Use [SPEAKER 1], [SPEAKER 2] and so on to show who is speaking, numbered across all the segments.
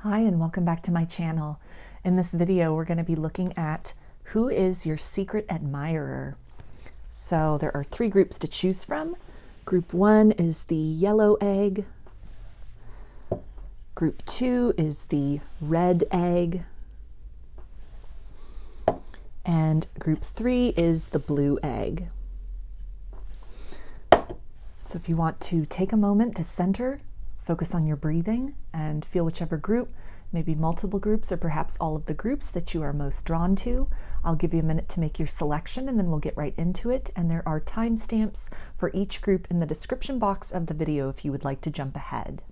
[SPEAKER 1] Hi and welcome back to my channel. In this video we're going to be looking at who is your secret admirer. So there are three groups to choose from. Group 1 is the yellow egg. Group 2 is the red egg. And group 3 is the blue egg. So if you want to take a moment to center, focus on your breathing and feel whichever group, maybe multiple groups or perhaps all of the groups that you are most drawn to. I'll give you a minute to make your selection and then we'll get right into it. And there are timestamps for each group in the description box of the video if you would like to jump ahead.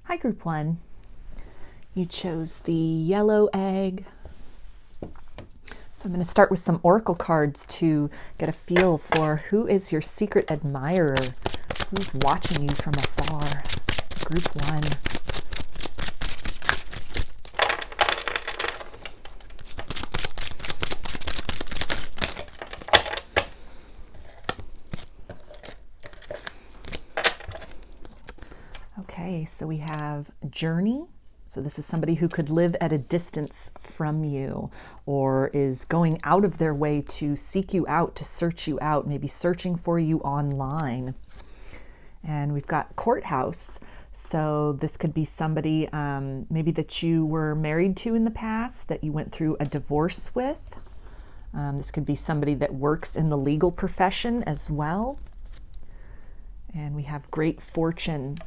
[SPEAKER 1] Hi, Group 1. You chose the yellow egg. So I'm going to start with some oracle cards to get a feel for who is your secret admirer, who's watching you from afar. Group 1. Okay, so we have journey. So this is somebody who could live at a distance from you or is going out of their way to seek you out, to search you out, maybe searching for you online. And we've got courthouse. So this could be somebody maybe that you were married to in the past, that you went through a divorce with. This could be somebody that works in the legal profession as well. And we have great fortune.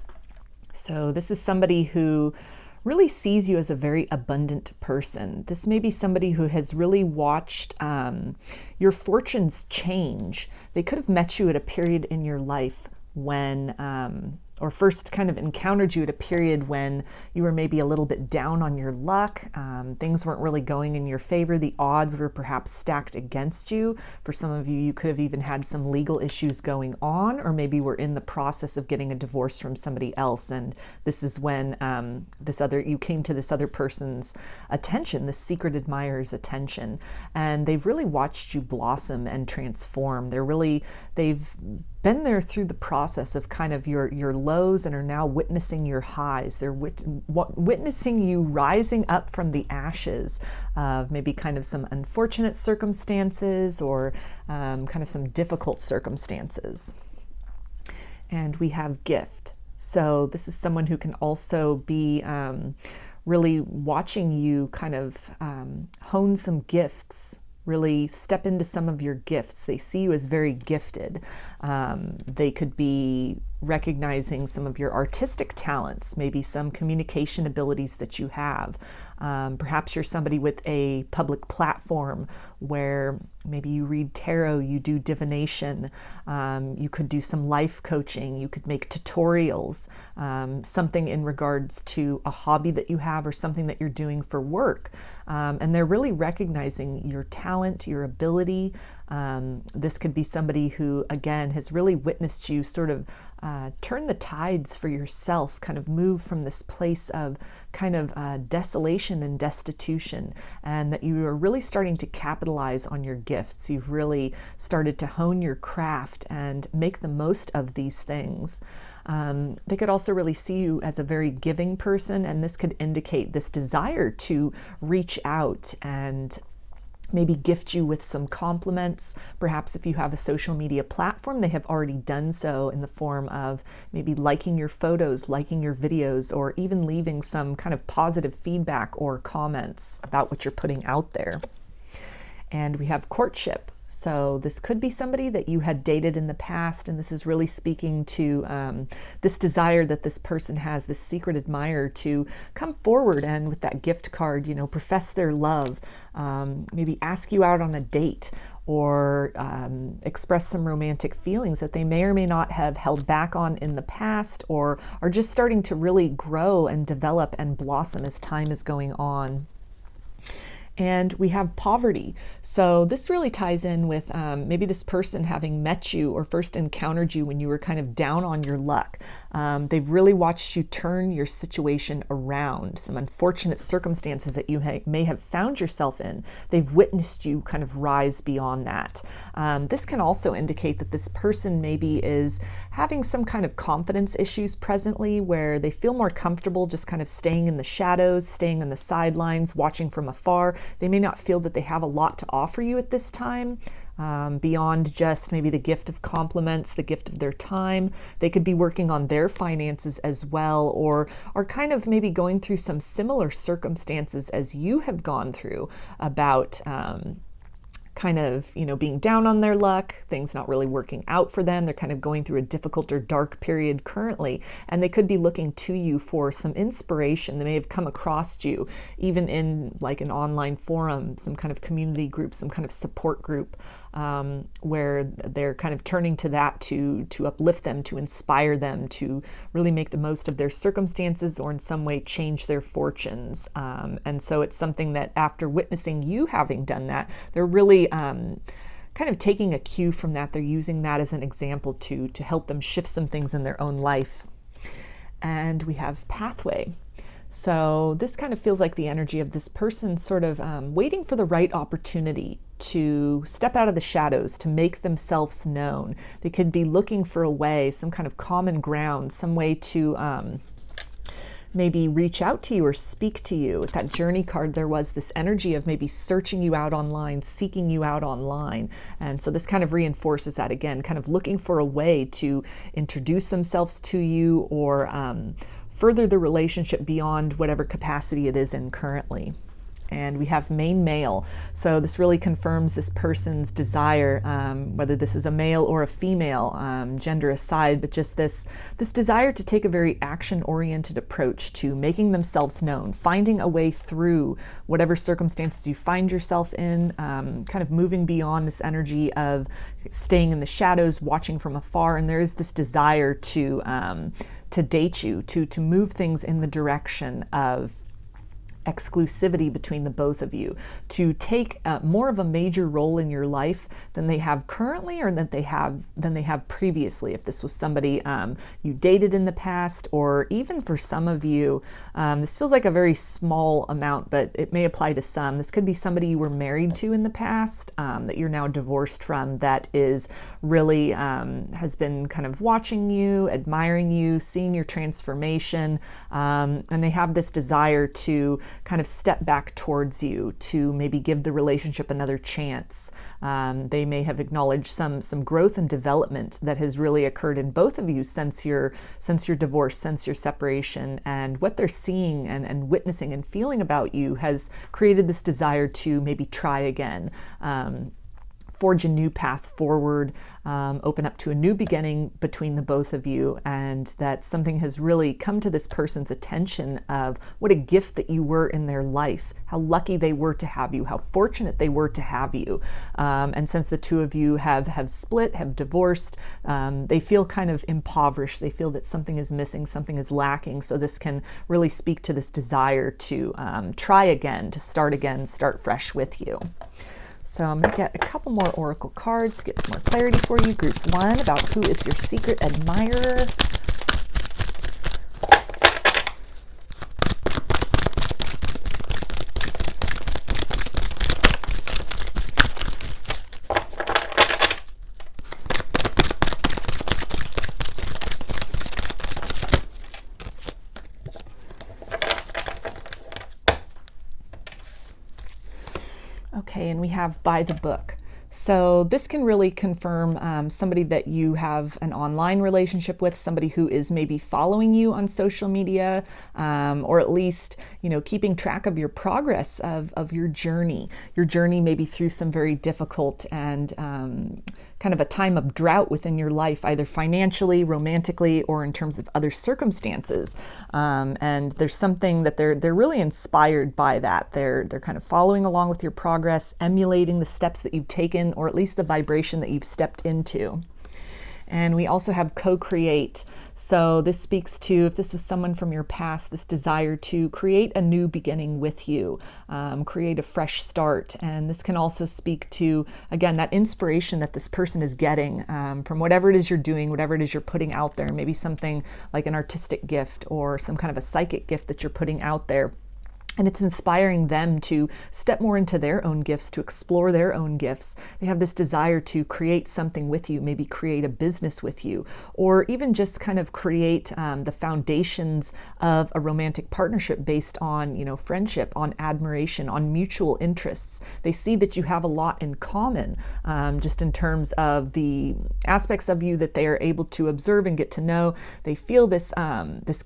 [SPEAKER 1] So this is somebody who really sees you as a very abundant person. This may be somebody who has really watched your fortunes change. They could have met you at a period in your life when, or first kind of encountered you at a period when you were maybe a little bit down on your luck. Things weren't really going in your favor. The odds were perhaps stacked against you. For some of you, you could have even had some legal issues going on, or maybe were in the process of getting a divorce from somebody else. And this is when you came to this other person's attention, the secret admirer's attention. And they've really watched you blossom and transform. They've been there through the process of kind of your lows and are now witnessing your highs. They're witnessing you rising up from the ashes of maybe kind of some unfortunate circumstances or kind of some difficult circumstances. And we have gift. So this is someone who can also be really watching you kind of hone some gifts, really step into some of your gifts. They see you as very gifted. They could be recognizing some of your artistic talents, maybe some communication abilities that you have. Perhaps you're somebody with a public platform where maybe you read tarot, you do divination, you could do some life coaching, you could make tutorials, something in regards to a hobby that you have or something that you're doing for work. And they're really recognizing your talent, your ability. This could be somebody who, again, has really witnessed you sort of turn the tides for yourself, kind of move from this place of kind of desolation and destitution, and that you are really starting to capitalize on your gifts. You've really started to hone your craft and make the most of these things. They could also really see you as a very giving person, and this could indicate this desire to reach out and maybe gift you with some compliments. Perhaps if you have a social media platform, they have already done so in the form of maybe liking your photos, liking your videos, or even leaving some kind of positive feedback or comments about what you're putting out there. And we have courtship. So this could be somebody that you had dated in the past, and this is really speaking to this desire that this person has, this secret admirer, to come forward and with that gift card, profess their love, maybe ask you out on a date, or express some romantic feelings that they may or may not have held back on in the past, or are just starting to really grow and develop and blossom as time is going on. And we have poverty. So this really ties in with maybe this person having met you or first encountered you when you were kind of down on your luck. They've really watched you turn your situation around, some unfortunate circumstances that you may have found yourself in. They've witnessed you kind of rise beyond that. This can also indicate that this person maybe is having some kind of confidence issues presently, where they feel more comfortable just kind of staying in the shadows, staying in the sidelines, watching from afar. They may not feel that they have a lot to offer you at this time, beyond just maybe the gift of compliments, the gift of their time. They could be working on their finances as well, or are kind of maybe going through some similar circumstances as you have gone through, about kind of, being down on their luck, things not really working out for them. They're kind of going through a difficult or dark period currently, and they could be looking to you for some inspiration. They may have come across you even in like an online forum, some kind of community group, some kind of support group, where they're kind of turning to that to uplift them, to inspire them, to really make the most of their circumstances, or in some way change their fortunes. And so it's something that after witnessing you having done that, they're really kind of taking a cue from that. They're using that as an example to help them shift some things in their own life. And we have pathway. So this kind of feels like the energy of this person sort of waiting for the right opportunity to step out of the shadows, to make themselves known. They could be looking for a way, some kind of common ground, some way to maybe reach out to you or speak to you. With that journey card, there was this energy of maybe searching you out online, seeking you out online. And so this kind of reinforces that again, kind of looking for a way to introduce themselves to you, or further the relationship beyond whatever capacity it is in currently. And we have main male. So this really confirms this person's desire, whether this is a male or a female, gender aside, but just this desire to take a very action-oriented approach to making themselves known, finding a way through whatever circumstances you find yourself in, kind of moving beyond this energy of staying in the shadows, watching from afar. And there is this desire to date you, to move things in the direction of exclusivity between the both of you, to take more of a major role in your life than they have currently, or than they have previously. If this was somebody you dated in the past, or even for some of you, this feels like a very small amount, but it may apply to some. This could be somebody you were married to in the past, that you're now divorced from, that is really has been kind of watching you, admiring you, seeing your transformation, and they have this desire to kind of step back towards you, to maybe give the relationship another chance. They may have acknowledged some growth and development that has really occurred in both of you since your divorce, since your separation, and what they're seeing and witnessing and feeling about you has created this desire to maybe try again. Forge a new path forward, open up to a new beginning between the both of you, and that something has really come to this person's attention of what a gift that you were in their life, how lucky they were to have you, how fortunate they were to have you. And since the two of you have split, have divorced, they feel kind of impoverished. They feel that something is missing, something is lacking. So this can really speak to this desire to try again, to start again, start fresh with you. So I'm going to get a couple more oracle cards to get some more clarity for you. Group 1, about who is your secret admirer. Okay, and we have by the book. So this can really confirm somebody that you have an online relationship with, somebody who is maybe following you on social media, or at least, keeping track of your progress of your journey maybe through some very difficult and kind of a time of drought within your life, either financially, romantically, or in terms of other circumstances. And there's something that they're really inspired by that. They're kind of following along with your progress, emulating the steps that you've taken, or at least the vibration that you've stepped into. And we also have co-create. So this speaks to, if this was someone from your past, this desire to create a new beginning with you, create a fresh start. And this can also speak to, again, that inspiration that this person is getting from whatever it is you're doing, whatever it is you're putting out there, maybe something like an artistic gift or some kind of a psychic gift that you're putting out there. And it's inspiring them to step more into their own gifts, to explore their own gifts. They have this desire to create something with you, maybe create a business with you, or even just kind of create the foundations of a romantic partnership based on, friendship, on admiration, on mutual interests. They see that you have a lot in common, just in terms of the aspects of you that they are able to observe and get to know. They feel this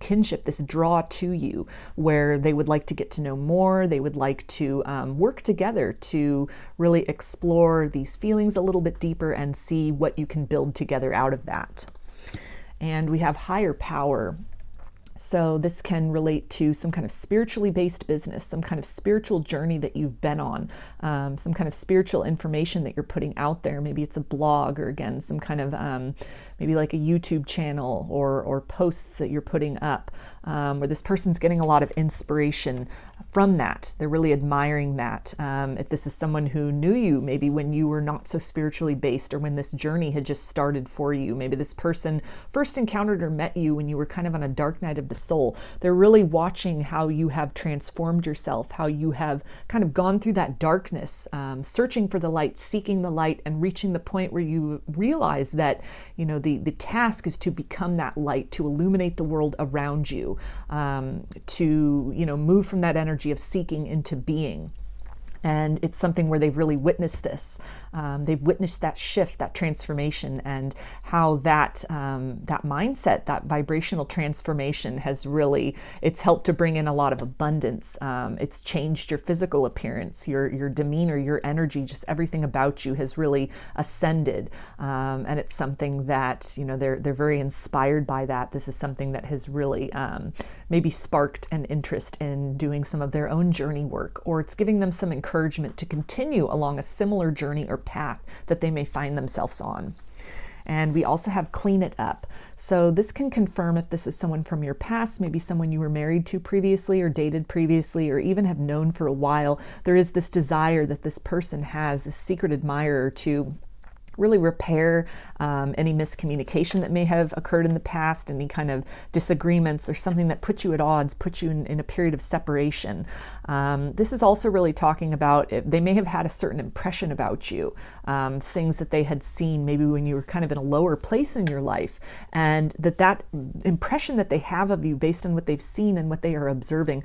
[SPEAKER 1] kinship, this draw to you, where they would like to get to know more. They would like to work together to really explore these feelings a little bit deeper and see what you can build together out of that. And we have higher power. So this can relate to some kind of spiritually based business, some kind of spiritual journey that you've been on, some kind of spiritual information that you're putting out there. Maybe it's a blog, or again, some kind of maybe like a YouTube channel or posts that you're putting up, where this person's getting a lot of inspiration from that. They're really admiring that. If this is someone who knew you maybe when you were not so spiritually based, or when this journey had just started for you, maybe this person first encountered or met you when you were kind of on a dark night of the soul. They're really watching how you have transformed yourself, how you have kind of gone through that darkness, searching for the light, seeking the light, and reaching the point where you realize that, the task is to become that light, to illuminate the world around you, to, move from that energy of seeking into being. And it's something where they've really witnessed this. They've witnessed that shift, that transformation, and how that mindset, that vibrational transformation has really, it's helped to bring in a lot of abundance. It's changed your physical appearance, your demeanor, your energy, just everything about you has really ascended. And it's something that, they're very inspired by that. This is something that has really maybe sparked an interest in doing some of their own journey work, or it's giving them some encouragement to continue along a similar journey or path that they may find themselves on. And we also have clean it up. So this can confirm if this is someone from your past, maybe someone you were married to previously or dated previously, or even have known for a while. There is this desire that this person has, this secret admirer, to really repair any miscommunication that may have occurred in the past, any kind of disagreements or something that put you at odds, put you in a period of separation. This is also really talking about, they may have had a certain impression about you, things that they had seen maybe when you were kind of in a lower place in your life, and that impression that they have of you based on what they've seen and what they are observing,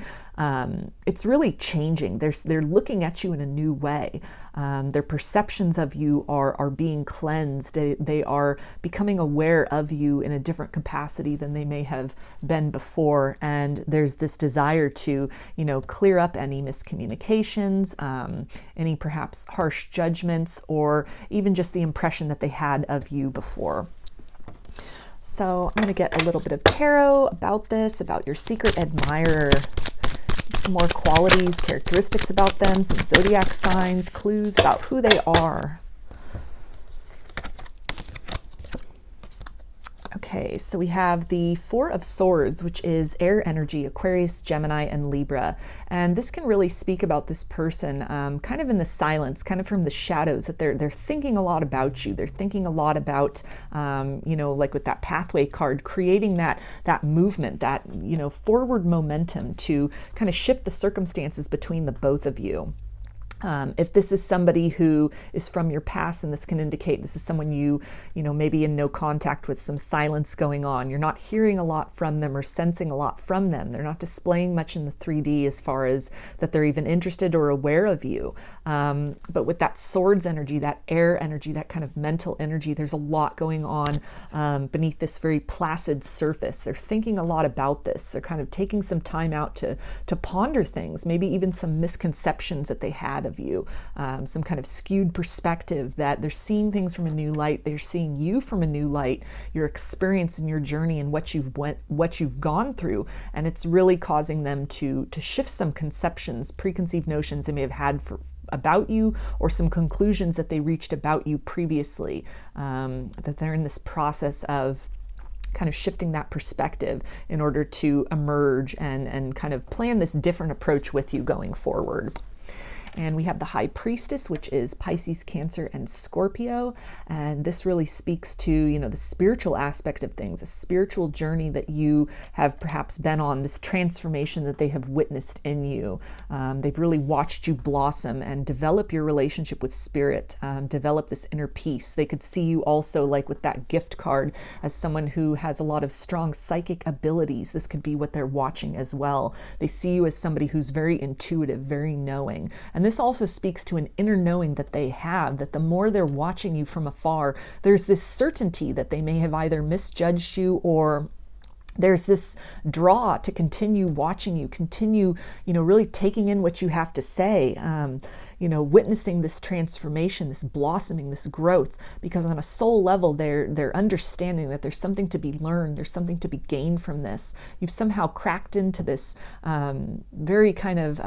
[SPEAKER 1] it's really changing. They're looking at you in a new way. Their perceptions of you are being cleansed. They are becoming aware of you in a different capacity than they may have been before. And there's this desire to, clear up any miscommunications, any perhaps harsh judgments, or even just the impression that they had of you before. So I'm going to get a little bit of tarot about this, about your secret admirer. Some more qualities, characteristics about them, some zodiac signs, clues about who they are. Okay, so we have the Four of Swords, which is air energy, Aquarius, Gemini, and Libra. And this can really speak about this person kind of in the silence, kind of from the shadows, that they're thinking a lot about you. They're thinking a lot about, like with that pathway card, creating that movement, that, forward momentum to kind of shift the circumstances between the both of you. If this is somebody who is from your past, and this can indicate this is someone you maybe in no contact with, some silence going on. You're not hearing a lot from them or sensing a lot from them. They're not displaying much in the 3D as far as that they're even interested or aware of you. But with that swords energy, that air energy, that kind of mental energy, there's a lot going on beneath this very placid surface. They're thinking a lot about this. They're kind of taking some time out to ponder things, maybe even some misconceptions that they had that of you, some kind of skewed perspective, that they're seeing things from a new light. They're seeing you from a new light, your experience and your journey and what you've gone through. And it's really causing them to shift some conceptions, preconceived notions they may have had about you, or some conclusions that they reached about you previously, that they're in this process of kind of shifting that perspective in order to emerge and kind of plan this different approach with you going forward. And we have the High Priestess, which is Pisces, Cancer, and Scorpio. And this really speaks to, you know, the spiritual aspect of things, a spiritual journey that you have perhaps been on, this transformation that they have witnessed in you. They've really watched you blossom and develop your relationship with spirit, develop this inner peace. They could see you also, like with that gift card, as someone who has a lot of strong psychic abilities. This could be what they're watching as well. They see you as somebody who's very intuitive, very knowing. And this also speaks to an inner knowing that they have, that the more they're watching you from afar, there's this certainty that they may have either misjudged you, or there's this draw to continue watching you, continue, you know, really taking in what you have to say, you know, witnessing this transformation, this blossoming, this growth, because on a soul level, they're understanding that there's something to be learned, there's something to be gained from this. You've somehow cracked into this very kind of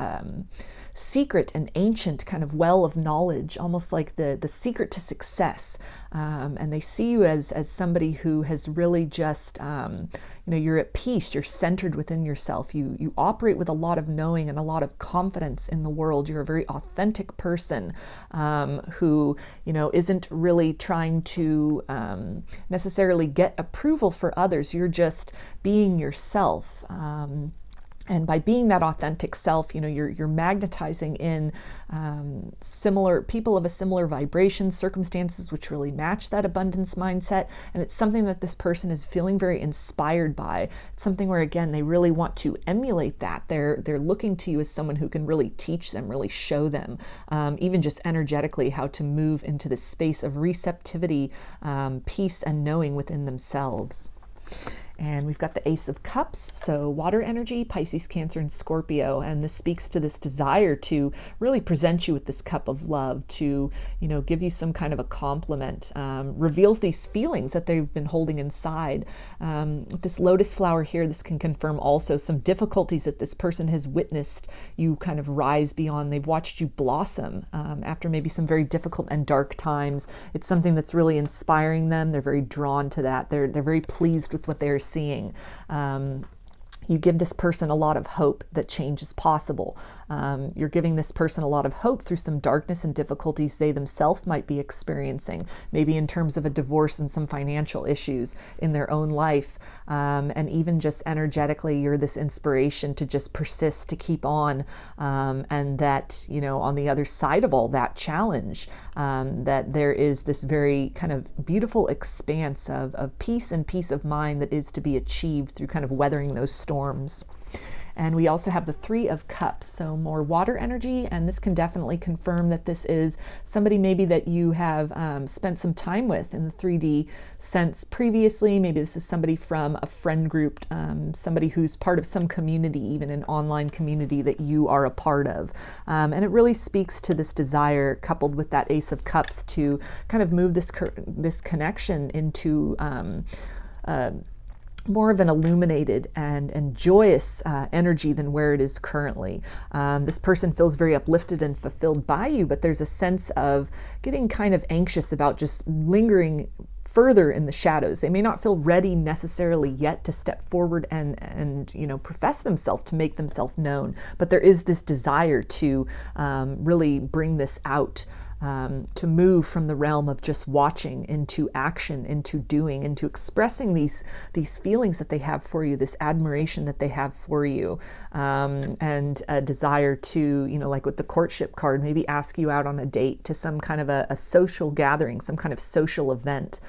[SPEAKER 1] secret and ancient kind of well of knowledge, almost like the secret to success. And they see you as somebody who has really just, you know, you're at peace, you're centered within yourself. You operate with a lot of knowing and a lot of confidence in the world. You're a very authentic person who, you know, isn't really trying to necessarily get approval for others. You're just being yourself. And by being that authentic self, you know, you're magnetizing in similar people of a similar vibration, circumstances which really match that abundance mindset. And it's something that this person is feeling very inspired by. It's something where, again, they really want to emulate that. They're looking to you as someone who can really teach them, really show them, even just energetically, how to move into this space of receptivity, peace, and knowing within themselves. And we've got the Ace of Cups, so water energy, Pisces, Cancer, and Scorpio. And this speaks to this desire to really present you with this cup of love, to, you know, give you some kind of a compliment, reveals these feelings that they've been holding inside. With this lotus flower here, this can confirm also some difficulties that this person has witnessed you kind of rise beyond. They've watched you blossom after maybe some very difficult and dark times. It's something that's really inspiring them. They're very drawn to that. They're very pleased with what they're seeing. You give this person a lot of hope that change is possible. You're giving this person a lot of hope through some darkness and difficulties they themselves might be experiencing, maybe in terms of a divorce and some financial issues in their own life. And even just energetically, you're this inspiration to just persist, to keep on. And that, you know, on the other side of all that challenge, that there is this very kind of beautiful expanse of peace and peace of mind that is to be achieved through kind of weathering those storms. And we also have the Three of Cups, so more water energy, and this can definitely confirm that this is somebody maybe that you have spent some time with in the 3D sense previously. Maybe this is somebody from a friend group, somebody who's part of some community, even an online community that you are a part of. And it really speaks to this desire, coupled with that Ace of Cups, to kind of move this connection into more of an illuminated and joyous energy than where it is currently. This person feels very uplifted and fulfilled by you, but there's a sense of getting kind of anxious about just lingering further in the shadows. They may not feel ready necessarily yet to step forward and you know, profess themselves, to make themselves known, but there is this desire to really bring this out. To move from the realm of just watching into action, into doing, into expressing these feelings that they have for you, this admiration that they have for you, and a desire to, you know, like with the courtship card, maybe ask you out on a date, to some kind of a social gathering, some kind of social event.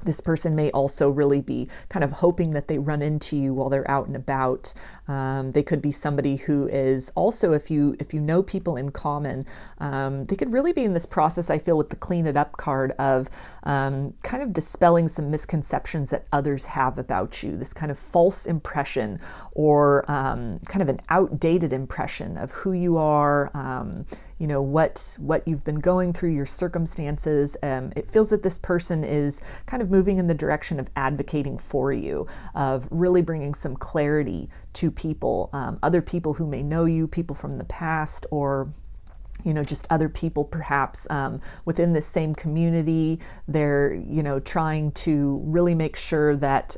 [SPEAKER 1] This person may also really be kind of hoping that they run into you while they're out and about. They could be somebody who is also, if you know people in common, they could really be in this process, I feel, with the Clean It Up card of kind of dispelling some misconceptions that others have about you, this kind of false impression or kind of an outdated impression of who you are, you know, what you've been going through, your circumstances. It feels that this person is kind of moving in the direction of advocating for you, of really bringing some clarity to people, other people who may know you, people from the past, or you know, just other people perhaps within this same community. They're, you know, trying to really make sure that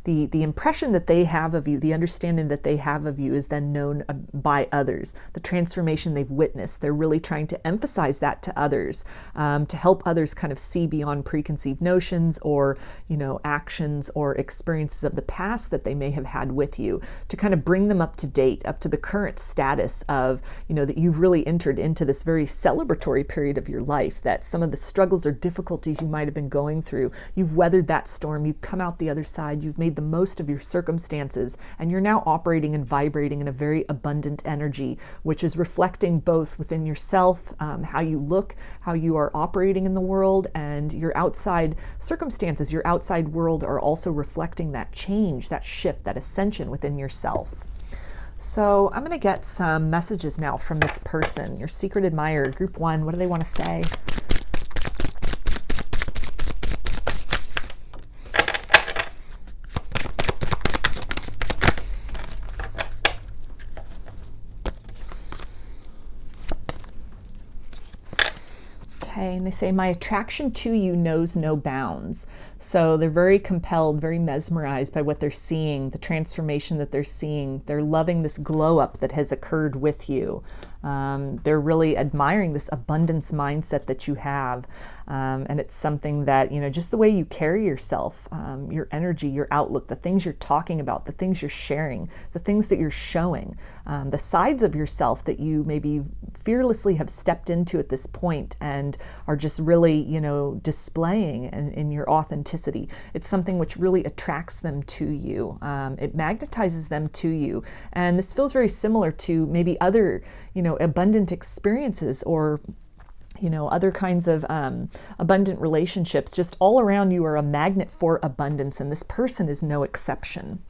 [SPEAKER 1] the impression that they have of you, the understanding that they have of you is then known by others. The transformation they've witnessed, they're really trying to emphasize that to others, to help others kind of see beyond preconceived notions or, you know, actions or experiences of the past that they may have had with you, to kind of bring them up to date, up to the current status of, you know, that you've really entered into this very celebratory period of your life, that some of the struggles or difficulties you might have been going through, you've weathered that storm, you've come out the other side, you've made the most of your circumstances, and you're now operating and vibrating in a very abundant energy, which is reflecting both within yourself, how you look, how you are operating in the world, and your outside circumstances, your outside world are also reflecting that change, that shift, that ascension within yourself. So I'm going to get some messages now from this person, your secret admirer, group 1. What do they want to say? Okay, and they say, my attraction to you knows no bounds. So they're very compelled, very mesmerized by what they're seeing, the transformation that they're seeing. They're loving this glow up that has occurred with you. They're really admiring this abundance mindset that you have. And it's something that, you know, just the way you carry yourself, your energy, your outlook, the things you're talking about, the things you're sharing, the things that you're showing, the sides of yourself that you maybe fearlessly have stepped into at this point and are just really, you know, displaying in your authenticity. It's something which really attracts them to you. It magnetizes them to you. And this feels very similar to maybe other, you know, abundant experiences or, you know, other kinds of abundant relationships. Just all around you are a magnet for abundance, and this person is no exception.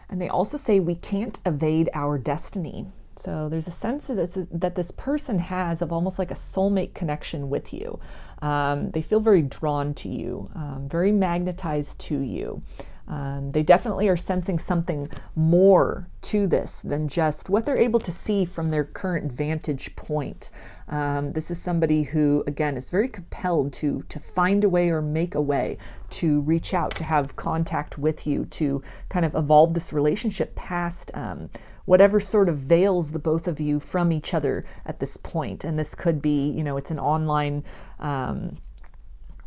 [SPEAKER 1] And they also say we can't evade our destiny. So there's a sense of this, that this person has of almost like a soulmate connection with you. They feel very drawn to you, very magnetized to you. They definitely are sensing something more to this than just what they're able to see from their current vantage point. This is somebody who, again, is very compelled to find a way or make a way to reach out, to have contact with you, to kind of evolve this relationship past whatever sort of veils the both of you from each other at this point. And this could be, you know, it's an online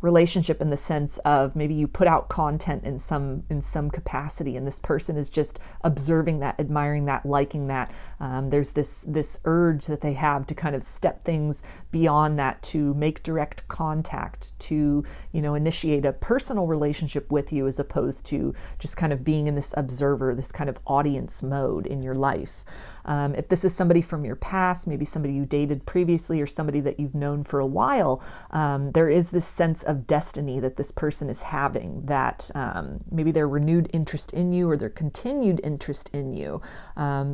[SPEAKER 1] relationship in the sense of maybe you put out content in some capacity, and this person is just observing that, admiring that, liking that. There's this urge that they have to kind of step things beyond that, to make direct contact, to, you know, initiate a personal relationship with you, as opposed to just kind of being in this observer, this kind of audience mode in your life. If this is somebody from your past, maybe somebody you dated previously or somebody that you've known for a while, there is this sense of destiny that this person is having, that maybe their renewed interest in you or their continued interest in you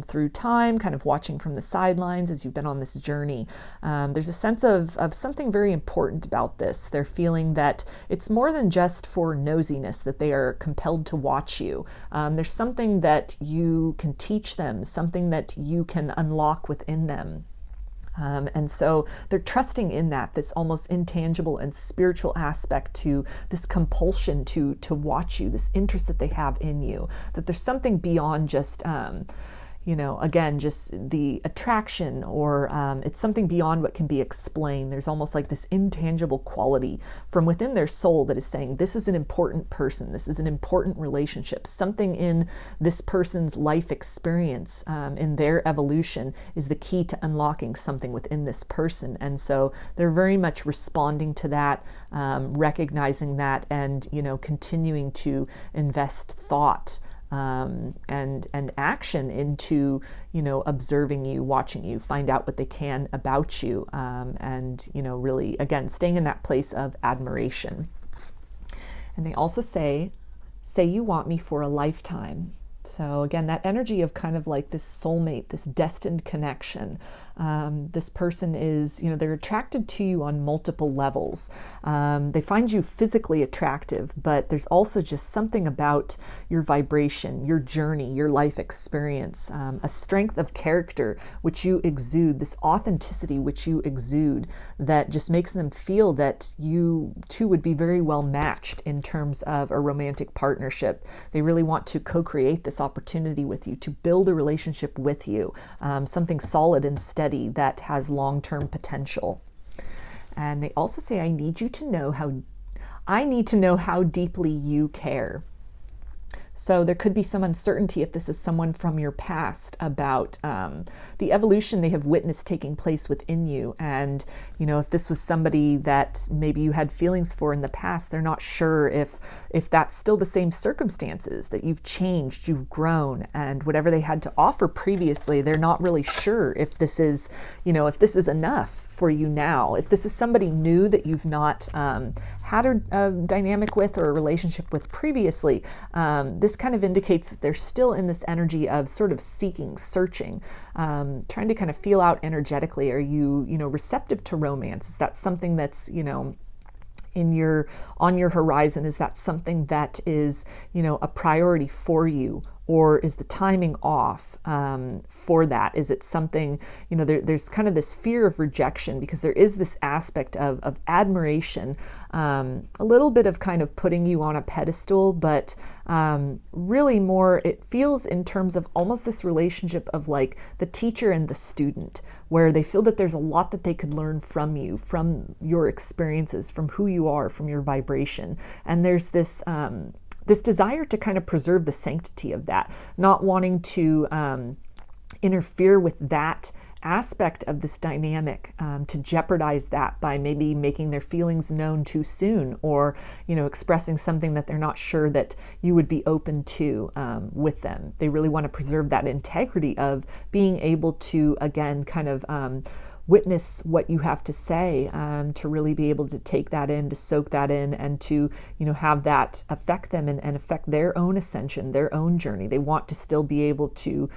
[SPEAKER 1] through time, kind of watching from the sidelines as you've been on this journey. There's a sense of something very important about this. They're feeling that it's more than just for nosiness, that they are compelled to watch you. There's something that you can teach them, something that you can unlock within them. And so they're trusting in that, this almost intangible and spiritual aspect to this compulsion to watch you, this interest that they have in you, that there's something beyond just, again, just the attraction, or it's something beyond what can be explained. There's almost like this intangible quality from within their soul that is saying, this is an important person, this is an important relationship. Something in this person's life experience, in their evolution, is the key to unlocking something within this person. And so they're very much responding to that, recognizing that, and continuing to invest thought and action into observing you, watching you, find out what they can about you, and really, again, staying in that place of admiration. And they also say you want me for a lifetime. So again, that energy of kind of like this soulmate, this destined connection. This person is, they're attracted to you on multiple levels. They find you physically attractive, but there's also just something about your vibration, your journey, your life experience, a strength of character which you exude, this authenticity which you exude, that just makes them feel that you two would be very well matched in terms of a romantic partnership. They really want to co-create this opportunity with you, to build a relationship with you, something solid and steady that has long-term potential. And they also say, I need to know how deeply you care. So there could be some uncertainty, if this is someone from your past, about the evolution they have witnessed taking place within you. And, if this was somebody that maybe you had feelings for in the past, they're not sure if that's still the same circumstances, that you've changed, you've grown, and whatever they had to offer previously, they're not really sure if this is, if this is enough for you now. If this is somebody new that you've not had a dynamic with or a relationship with previously, this kind of indicates that they're still in this energy of sort of seeking, searching, trying to kind of feel out energetically. Are you, receptive to romance? Is that something that's, on your horizon? Is that something that is, a priority for you? Or is the timing off for that? Is it something, there's kind of this fear of rejection, because there is this aspect of admiration, a little bit of kind of putting you on a pedestal, but really more, it feels in terms of almost this relationship of like the teacher and the student, where they feel that there's a lot that they could learn from you, from your experiences, from who you are, from your vibration. And there's this desire to kind of preserve the sanctity of that, not wanting to interfere with that aspect of this dynamic, to jeopardize that by maybe making their feelings known too soon, or expressing something that they're not sure that you would be open to with them. They really want to preserve that integrity of being able to, again, kind of witness what you have to say, to really be able to take that in, to soak that in, and to have that affect them and affect their own ascension, their own journey. They want to still be able to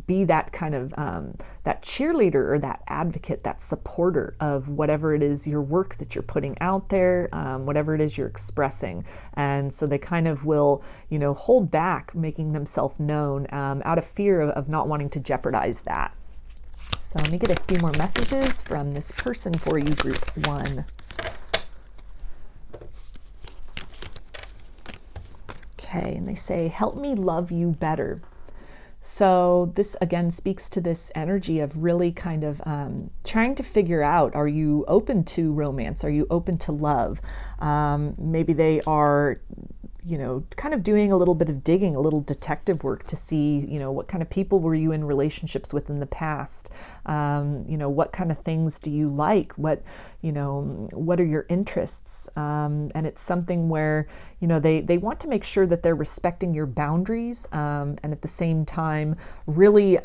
[SPEAKER 1] be that kind of that cheerleader or that advocate, that supporter of whatever it is, your work that you're putting out there, whatever it is you're expressing. And so they kind of will hold back making themselves known, out of fear of not wanting to jeopardize that. So let me get a few more messages from this person for you, group 1. Okay, and they say, help me love you better. So this again speaks to this energy of really kind of trying to figure out, are you open to romance? Are you open to love? Maybe they are kind of doing a little bit of digging, a little detective work to see, what kind of people were you in relationships with in the past? What kind of things do you like? What are your interests? And it's something where, they want to make sure that they're respecting your boundaries, and at the same time, really,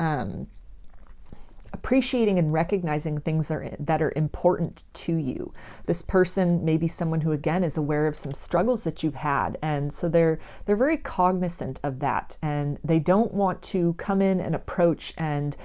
[SPEAKER 1] appreciating and recognizing things that are important to you. This person may be someone who, again, is aware of some struggles that you've had, and so they're very cognizant of that, and they don't want to come in and approach and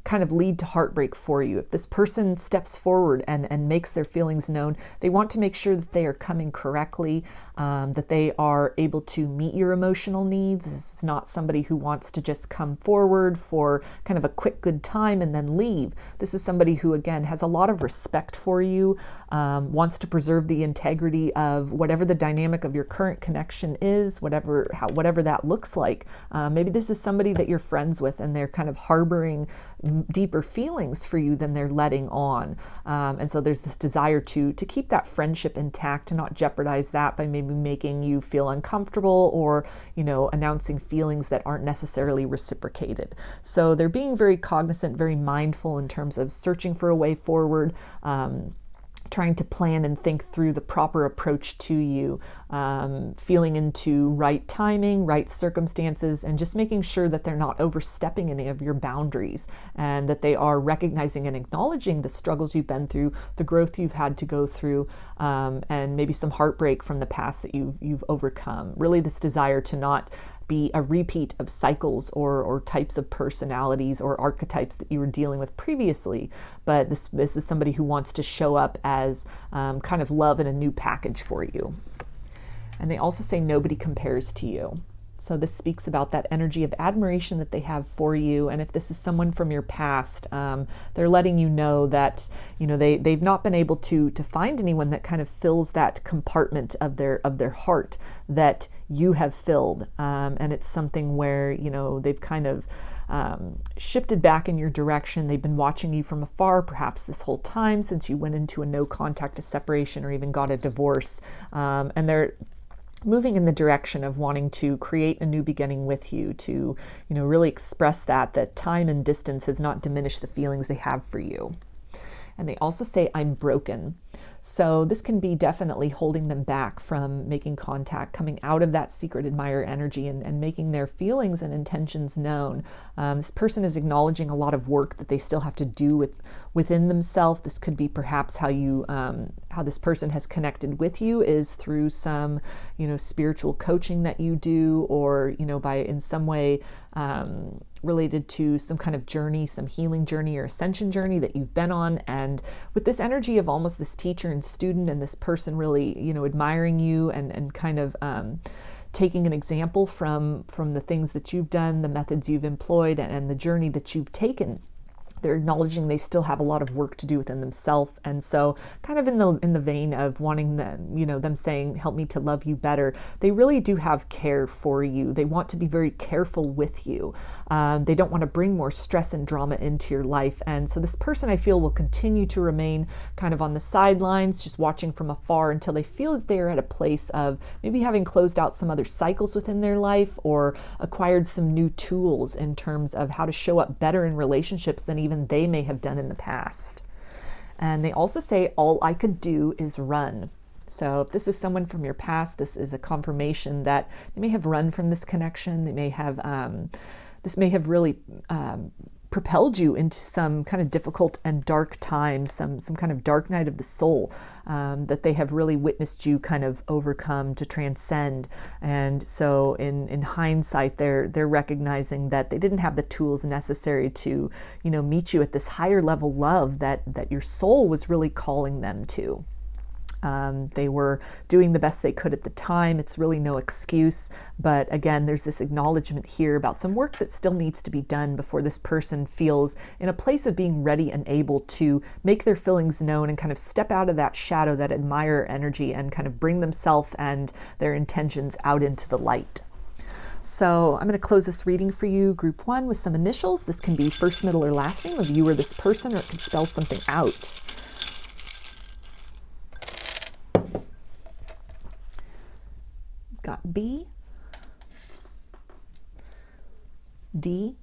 [SPEAKER 1] kind of lead to heartbreak for you. If this person steps forward and makes their feelings known, they want to make sure that they are coming correctly, that they are able to meet your emotional needs. This is not somebody who wants to just come forward for kind of a quick good time and then leave. This is somebody who, again, has a lot of respect for you, wants to preserve the integrity of whatever the dynamic of your current connection is, whatever that looks like. Maybe this is somebody that you're friends with and they're kind of harboring deeper feelings for you than they're letting on. And so there's this desire to keep that friendship intact, to not jeopardize that by maybe making you feel uncomfortable or, announcing feelings that aren't necessarily reciprocated. So they're being very cognizant, very mindful in terms of searching for a way forward, trying to plan and think through the proper approach to you, feeling into right timing, right circumstances, and just making sure that they're not overstepping any of your boundaries, and that they are recognizing and acknowledging the struggles you've been through, the growth you've had to go through, and maybe some heartbreak from the past that you've overcome. Really this desire to not be a repeat of cycles or types of personalities or archetypes that you were dealing with previously, but this is somebody who wants to show up as kind of love in a new package for you. And they also say nobody compares to you. So this speaks about that energy of admiration that they have for you. And if this is someone from your past, they're letting you know that, they've not been able to find anyone that kind of fills that compartment of their heart that you have filled. And it's something where, they've kind of shifted back in your direction. They've been watching you from afar, perhaps this whole time since you went into a no contact, a separation, or even got a divorce. And they're moving in the direction of wanting to create a new beginning with you, to, really express that time and distance has not diminished the feelings they have for you. And they also say, I'm broken. So this can be definitely holding them back from making contact, coming out of that secret admirer energy and making their feelings and intentions known. This person is acknowledging a lot of work that they still have to do within themselves. This could be perhaps how this person has connected with you is through some, spiritual coaching that you do, or, by in some way related to some kind of journey, some healing journey or ascension journey that you've been on. And with this energy of almost this teacher and student, and this person really, admiring you and kind of taking an example from the things that you've done, the methods you've employed, and the journey that you've taken. They're acknowledging they still have a lot of work to do within themselves. And so kind of in the vein of wanting them, them saying, help me to love you better, they really do have care for you. They want to be very careful with you. They don't want to bring more stress and drama into your life. And so this person, I feel, will continue to remain kind of on the sidelines, just watching from afar until they feel that they're at a place of maybe having closed out some other cycles within their life, or acquired some new tools in terms of how to show up better in relationships than even they may have done in the past. And they also say, all I could do is run. So if this is someone from your past, this is a confirmation that they may have run from this connection. They may have, this may have really propelled you into some kind of difficult and dark times, some kind of dark night of the soul, that they have really witnessed you kind of overcome, to transcend. And so in hindsight, they're recognizing that they didn't have the tools necessary to, meet you at this higher level love that your soul was really calling them to. They were doing the best they could at the time. It's really no excuse. But again, there's this acknowledgement here about some work that still needs to be done before this person feels in a place of being ready and able to make their feelings known and kind of step out of that shadow, that admirer energy, and kind of bring themselves and their intentions out into the light. So I'm going to close this reading for you, group 1, with some initials. This can be first, middle, or last name of you or this person, or it can spell something out. Got B, D,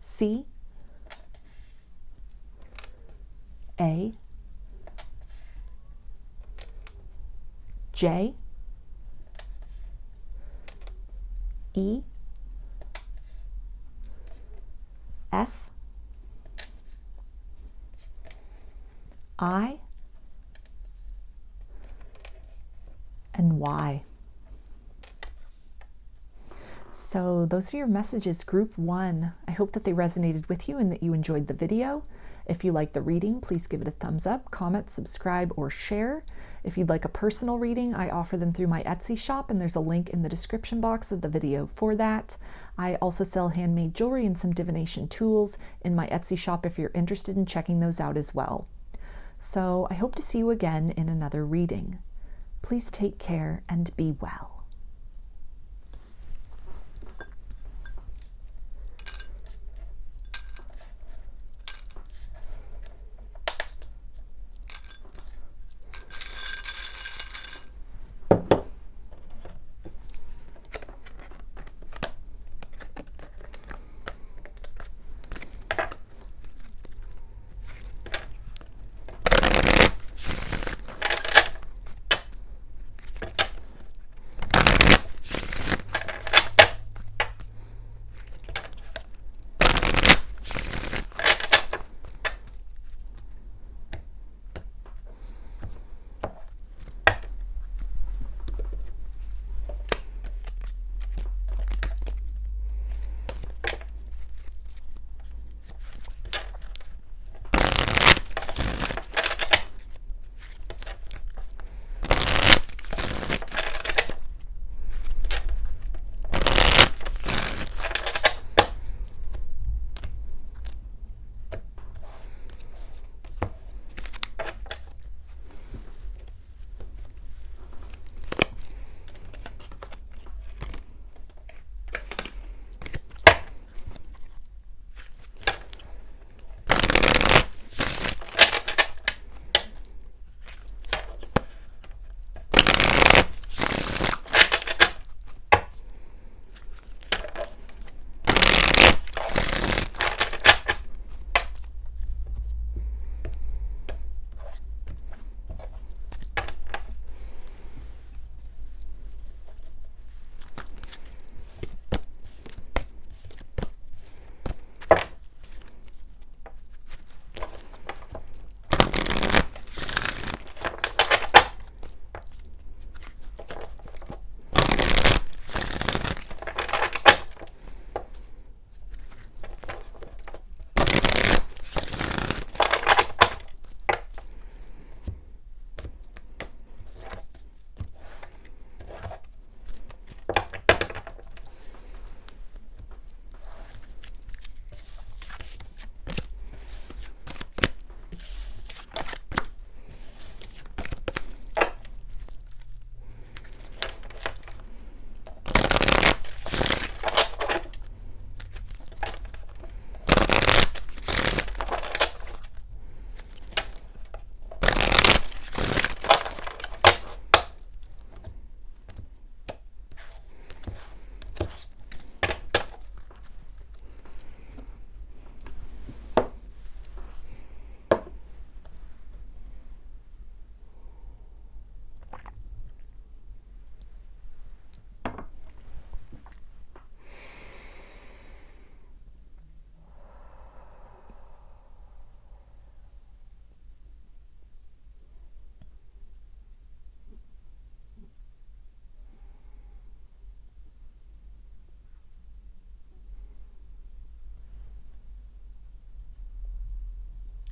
[SPEAKER 1] C, A, J, E, F, I, and Y. So those are your messages, group 1. I hope that they resonated with you and that you enjoyed the video. If you like the reading, please give it a thumbs up, comment, subscribe, or share. If you'd like a personal reading, I offer them through my Etsy shop, and there's a link in the description box of the video for that. I also sell handmade jewelry and some divination tools in my Etsy shop if you're interested in checking those out as well. So I hope to see you again in another reading. Please take care and be well.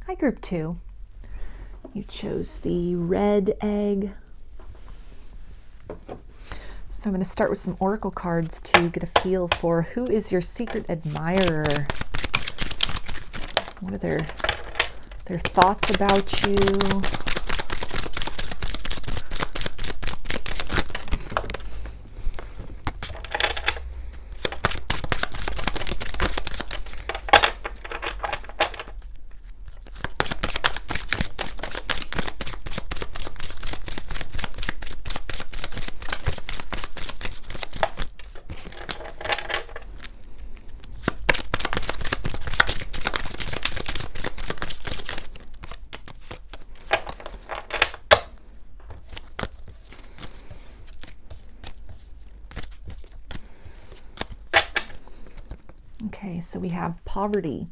[SPEAKER 1] Hi, group 2. You chose the red egg. So I'm going to start with some oracle cards to get a feel for who is your secret admirer. What are their thoughts about you? Okay, so we have poverty.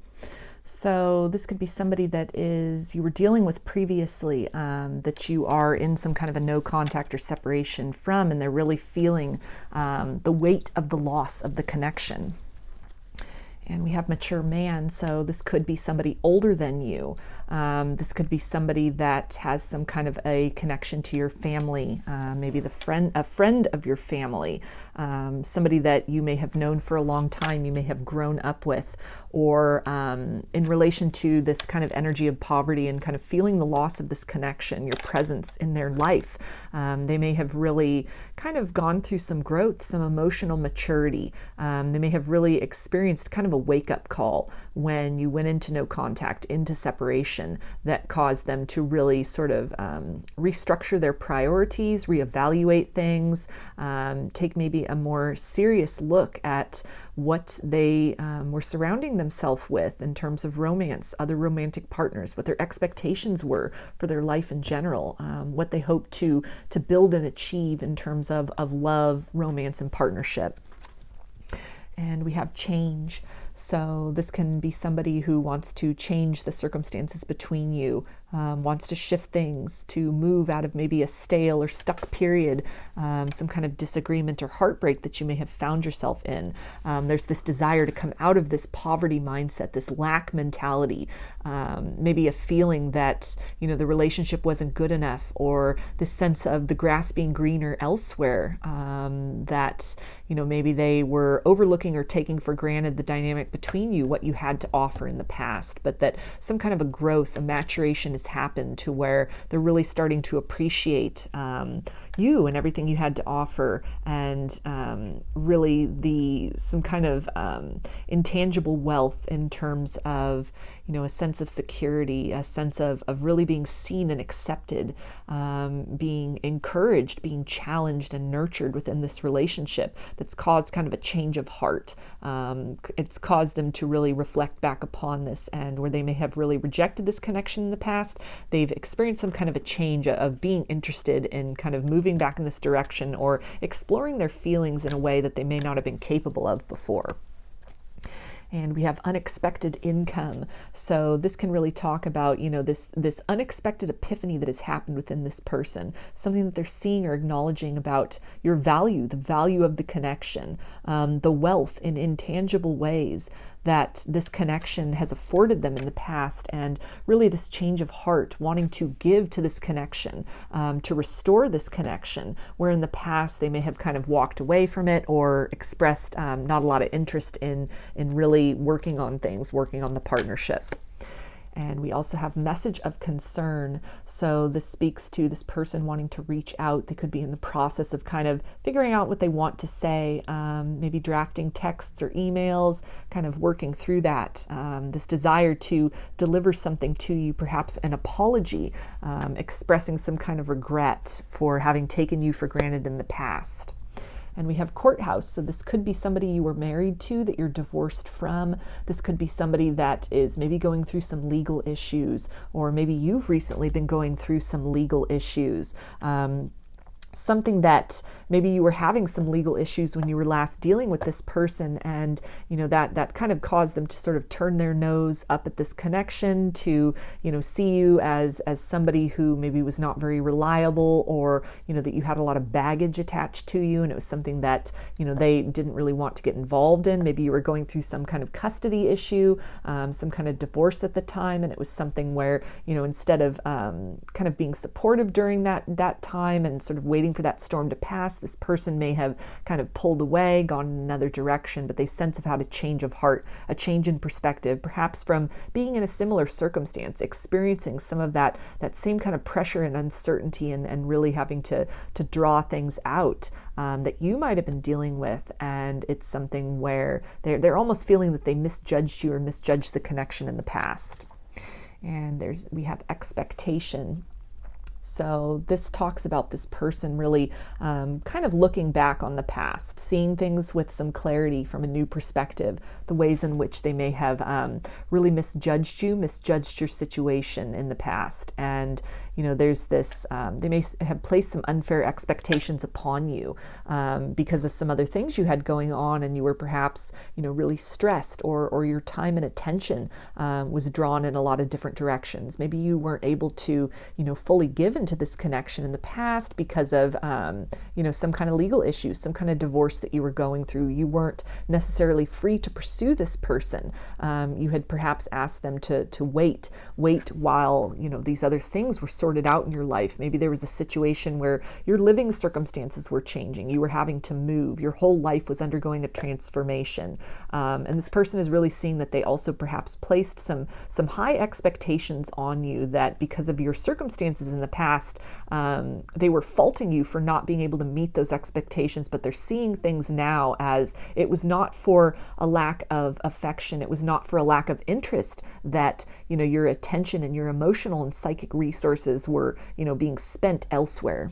[SPEAKER 1] So this could be somebody that you were dealing with previously, that you are in some kind of a no contact or separation from, and they're really feeling the weight of the loss of the connection. And we have mature man, so this could be somebody older than you. This could be somebody that has some kind of a connection to your family, maybe a friend of your family, somebody that you may have known for a long time, you may have grown up with, or in relation to this kind of energy of poverty and kind of feeling the loss of this connection, your presence in their life. They may have really kind of gone through some growth, some emotional maturity. They may have really experienced kind of a wake-up call when you went into no contact, into separation, that caused them to really sort of restructure their priorities, reevaluate things, take maybe a more serious look at what they were surrounding themselves with in terms of romance, other romantic partners, what their expectations were for their life in general, what they hope to build and achieve in terms of love, romance, and partnership. And we have change. So this can be somebody who wants to change the circumstances between you, wants to shift things, to move out of maybe a stale or stuck period, some kind of disagreement or heartbreak that you may have found yourself in. There's this desire to come out of this poverty mindset, this lack mentality, maybe a feeling that, the relationship wasn't good enough, or this sense of the grass being greener elsewhere, that, maybe they were overlooking or taking for granted the dynamic between you, what you had to offer in the past, but that some kind of a growth, a maturation has happened to where they're really starting to appreciate you and everything you had to offer, and really some kind of intangible wealth in terms of a sense of security, a sense of really being seen and accepted, being encouraged, being challenged and nurtured within this relationship. That's caused kind of a change of heart. It's caused them to really reflect back upon this, and where they may have really rejected this connection in the past, they've experienced some kind of a change of being interested in kind of moving back in this direction, or exploring their feelings in a way that they may not have been capable of before. And we have unexpected income. So this can really talk about, this unexpected epiphany that has happened within this person, something that they're seeing or acknowledging about your value, the value of the connection, the wealth in intangible ways that this connection has afforded them in the past, and really this change of heart, wanting to give to this connection, to restore this connection, where in the past they may have kind of walked away from it, or expressed not a lot of interest in really working on things, working on the partnership. And we also have message of concern. So this speaks to this person wanting to reach out. They could be in the process of kind of figuring out what they want to say, maybe drafting texts or emails, kind of working through that. This desire to deliver something to you, perhaps an apology, expressing some kind of regret for having taken you for granted in the past. And we have courthouse. So this could be somebody you were married to that you're divorced from. This could be somebody that is maybe going through some legal issues, or maybe you've recently been going through some legal issues. Something that maybe you were having some legal issues when you were last dealing with this person, and that kind of caused them to sort of turn their nose up at this connection, to see you as somebody who maybe was not very reliable, or that you had a lot of baggage attached to you, and it was something that they didn't really want to get involved in. Maybe you were going through some kind of custody issue, some kind of divorce at the time, and it was something where instead of kind of being supportive during that time and sort of waiting for that storm to pass, this person may have kind of pulled away, gone in another direction, but they sense of how to change of heart, a change in perspective, perhaps from being in a similar circumstance, experiencing some of that same kind of pressure and uncertainty, and really having to draw things out that you might have been dealing with. And it's something where they're almost feeling that they misjudged you or misjudged the connection in the past. And we have expectation. So this talks about this person really kind of looking back on the past, seeing things with some clarity from a new perspective, the ways in which they may have really misjudged your situation in the past. And there's this, they may have placed some unfair expectations upon you because of some other things you had going on, and you were perhaps, really stressed, or your time and attention was drawn in a lot of different directions. Maybe you weren't able to, fully give into this connection in the past because of, some kind of legal issues, some kind of divorce that you were going through. You weren't necessarily free to pursue this person. You had perhaps asked them to wait while, these other things were sorted out in your life. Maybe there was a situation where your living circumstances were changing. You were having to move. Your whole life was undergoing a transformation. And this person is really seeing that they also perhaps placed some high expectations on you, that because of your circumstances in the past, they were faulting you for not being able to meet those expectations, but they're seeing things now as it was not for a lack of affection. It was not for a lack of interest that, your attention and your emotional and psychic resources were, being spent elsewhere.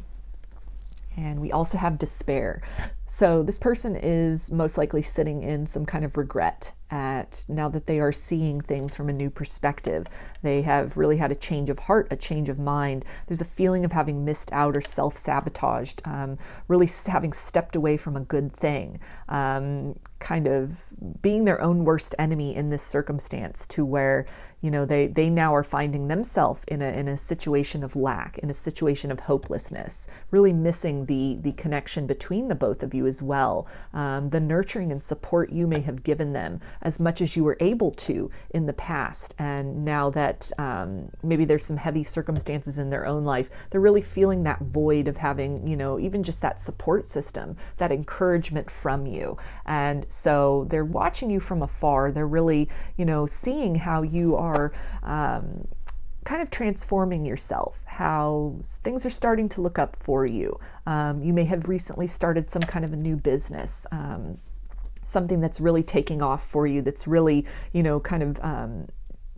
[SPEAKER 1] And we also have despair. So this person is most likely sitting in some kind of regret at now that they are seeing things from a new perspective. They have really had a change of heart, a change of mind. There's a feeling of having missed out or self-sabotaged, really having stepped away from a good thing, kind of being their own worst enemy in this circumstance, to where, they now are finding themselves in a situation of lack, in a situation of hopelessness, really missing the connection between the both of you as well. The nurturing and support you may have given them as much as you were able to in the past. And now that maybe there's some heavy circumstances in their own life, they're really feeling that void of having, even just that support system, that encouragement from you. And so they're watching you from afar. They're really, seeing how you are kind of transforming yourself, how things are starting to look up for you. You may have recently started some kind of a new business, something that's really taking off for you, that's really, kind of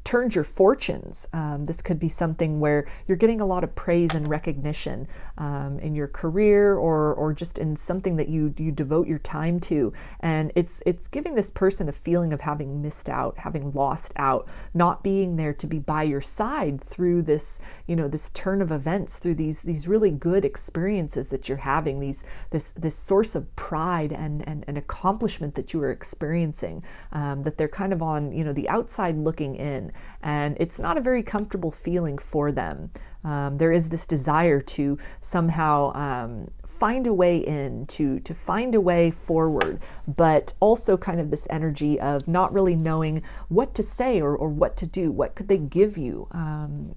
[SPEAKER 1] turned your fortunes. This could be something where you're getting a lot of praise and recognition in your career, or just in something that you devote your time to. And it's giving this person a feeling of having missed out, having lost out, not being there to be by your side through this, this turn of events, through these really good experiences that you're having, this source of pride and accomplishment that you are experiencing, that they're kind of on, the outside looking in. And it's not a very comfortable feeling for them. There is this desire to somehow find a way in, to find a way forward, but also kind of this energy of not really knowing what to say or what to do. What could they give you?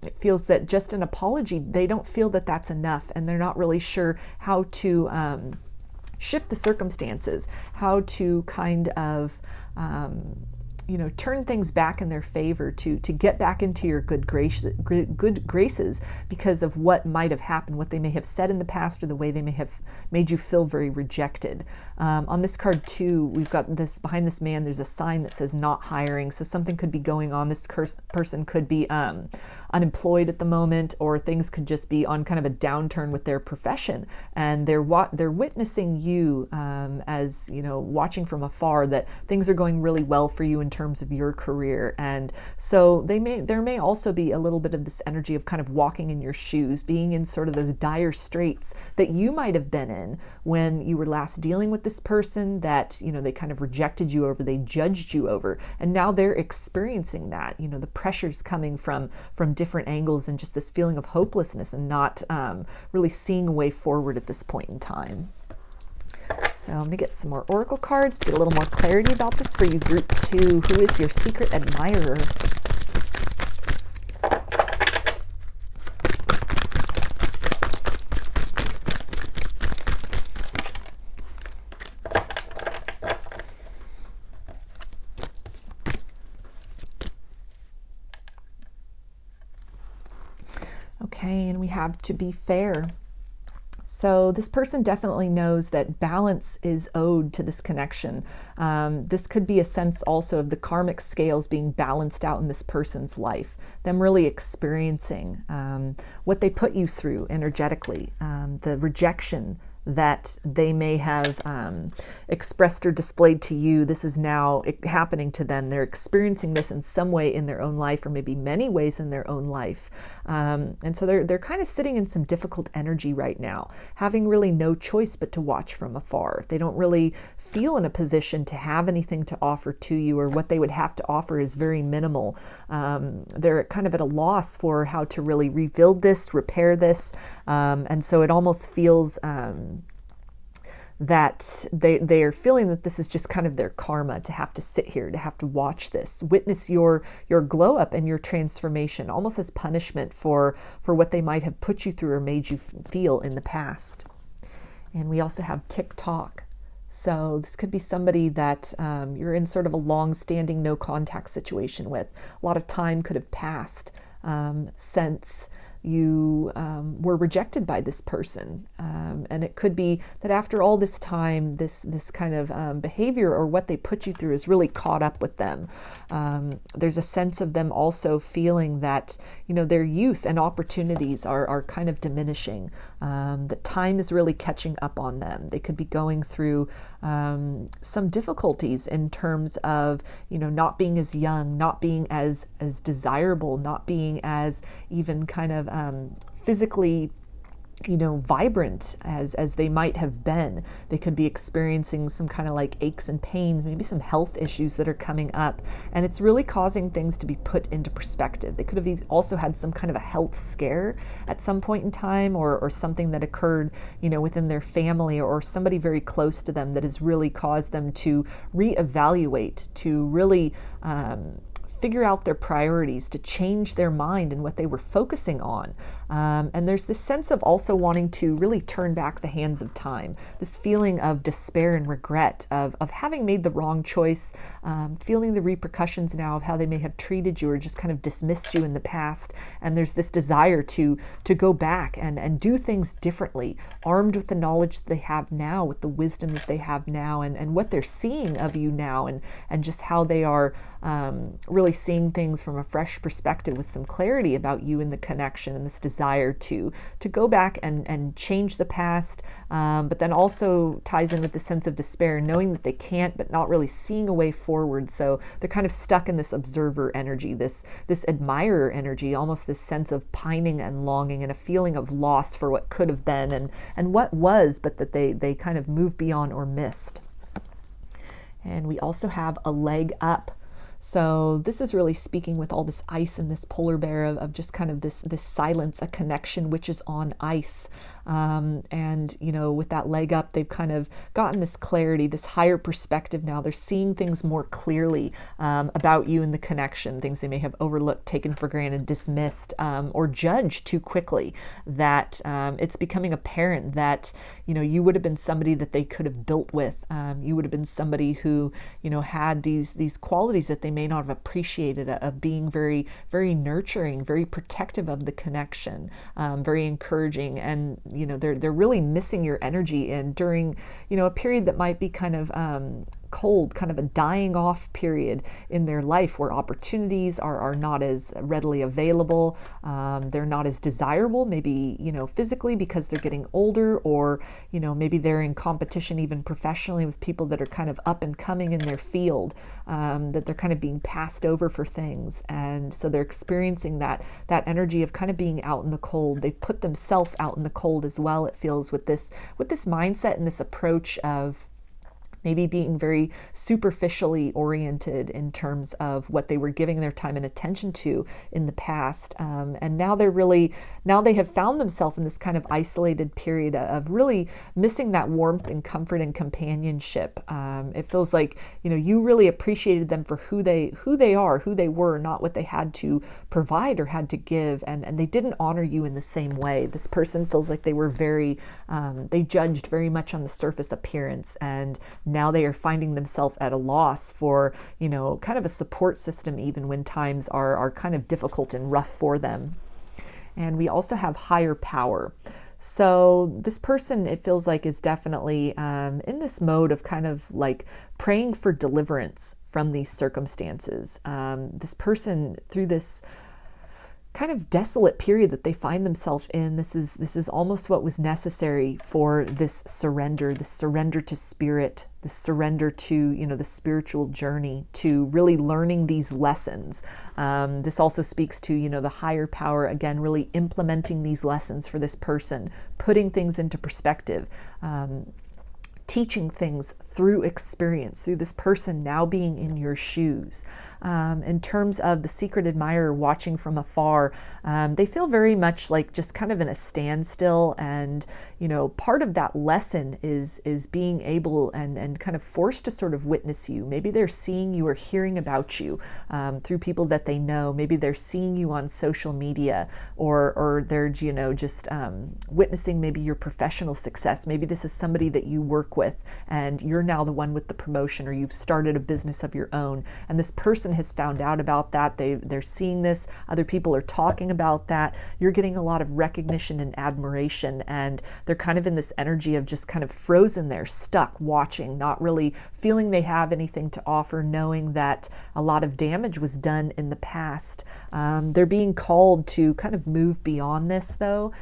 [SPEAKER 1] It feels that just an apology, they don't feel that that's enough, and they're not really sure how to shift the circumstances, how to kind of turn things back in their favor, to get back into your good graces because of what might have happened, what they may have said in the past, or the way they may have made you feel very rejected. On this card too, we've got this, behind this man, there's a sign that says not hiring. So something could be going on. This person could be unemployed at the moment, or things could just be on kind of a downturn with their profession. And they're witnessing you as, watching from afar, that things are going really well for you in terms of your career. And so there may also be a little bit of this energy of kind of walking in your shoes, being in sort of those dire straits that you might have been in when you were last dealing with this person, that, they kind of rejected you over, they judged you over. And now they're experiencing that, the pressures coming from different angles, and just this feeling of hopelessness and not really seeing a way forward at this point in time. So I'm going to get some more oracle cards to get a little more clarity about this for you, group 2. Who is your secret admirer? Okay, and we have to be fair. So this person definitely knows that balance is owed to this connection. This could be a sense also of the karmic scales being balanced out in this person's life, them really experiencing what they put you through energetically, the rejection, that they may have expressed or displayed to you. This is now happening to them. They're experiencing this in some way in their own life, or maybe many ways in their own life. And so they're kind of sitting in some difficult energy right now, having really no choice but to watch from afar. They don't really feel in a position to have anything to offer to you, or what they would have to offer is very minimal. They're kind of at a loss for how to really rebuild this, repair this. And so it almost feels that they are feeling that this is just kind of their karma, to have to sit here, to have to watch this, witness your glow up and your transformation, almost as punishment for what they might have put you through or made you feel in the past. And we also have tick-tock. So this could be somebody that you're in sort of a long-standing no contact situation with. A lot of time could have passed since you were rejected by this person. And it could be that after all this time, this kind of behavior or what they put you through is really caught up with them. There's a sense of them also feeling that, their youth and opportunities are kind of diminishing, that time is really catching up on them. They could be going through some difficulties in terms of, not being as young, not being as desirable, not being as even kind of physically vibrant as they might have been. They could be experiencing some kind of like aches and pains, maybe some health issues that are coming up, and it's really causing things to be put into perspective. They could have also had some kind of a health scare at some point in time, or something that occurred, within their family or somebody very close to them that has really caused them to reevaluate, to really figure out their priorities, to change their mind and what they were focusing on. And there's this sense of also wanting to really turn back the hands of time, this feeling of despair and regret of having made the wrong choice, feeling the repercussions now of how they may have treated you or just kind of dismissed you in the past. And there's this desire to go back and do things differently, armed with the knowledge that they have now, with the wisdom that they have now, and what they're seeing of you now, and just how they are really seeing things from a fresh perspective with some clarity about you and the connection, and this desire to go back and change the past, but then also ties in with the sense of despair, knowing that they can't, but not really seeing a way forward. So they're kind of stuck in this observer energy, this admirer energy, almost this sense of pining and longing and a feeling of loss for what could have been and what was, but that they kind of moved beyond or missed. And we also have a leg up. So this is really speaking with all this ice and this polar bear of just kind of this silence, a connection which is on ice. And, with that leg up, they've kind of gotten this clarity, this higher perspective now. They're seeing things more clearly about you and the connection, things they may have overlooked, taken for granted, dismissed, or judged too quickly, that it's becoming apparent that, you would have been somebody that they could have built with. You would have been somebody who, had these qualities that they may not have appreciated, of being very, very nurturing, very protective of the connection, very encouraging. And, they're really missing your energy during, a period that might be kind of cold, kind of a dying off period in their life, where opportunities are not as readily available. They're not as desirable, maybe, physically, because they're getting older, or, maybe they're in competition even professionally with people that are kind of up and coming in their field, that they're kind of being passed over for things. And so they're experiencing that energy of kind of being out in the cold. They've put themselves out in the cold as well, it feels, with this mindset and this approach of maybe being very superficially oriented in terms of what they were giving their time and attention to in the past. And now they have found themselves in this kind of isolated period of really missing that warmth and comfort and companionship. It feels like, you really appreciated them for who they were, not what they had to provide or had to give. And they didn't honor you in the same way. This person feels like they were they judged very much on the surface appearance, and now they are finding themselves at a loss for, kind of a support system, even when times are kind of difficult and rough for them. And we also have higher power. So this person, it feels like, is definitely in this mode of kind of like praying for deliverance from these circumstances. This person, through this kind of desolate period that they find themselves in. This is almost what was necessary for this surrender to spirit, this surrender to, the spiritual journey, to really learning these lessons. This also speaks to, the higher power, again, really implementing these lessons for this person, putting things into perspective, teaching things through experience, through this person now being in your shoes. In terms of the secret admirer watching from afar, they feel very much like just kind of in a standstill, and part of that lesson is being able and kind of forced to sort of witness you. Maybe they're seeing you or hearing about you through people that they know. Maybe they're seeing you on social media, or they're just witnessing maybe your professional success. Maybe this is somebody that you work with and you're now the one with the promotion, or you've started a business of your own, and this person has found out about that. They're seeing this, other people are talking about that. You're getting a lot of recognition and admiration, and they're kind of in this energy of just kind of frozen there, stuck, watching, not really feeling they have anything to offer, knowing that a lot of damage was done in the past. They're being called to kind of move beyond this, though.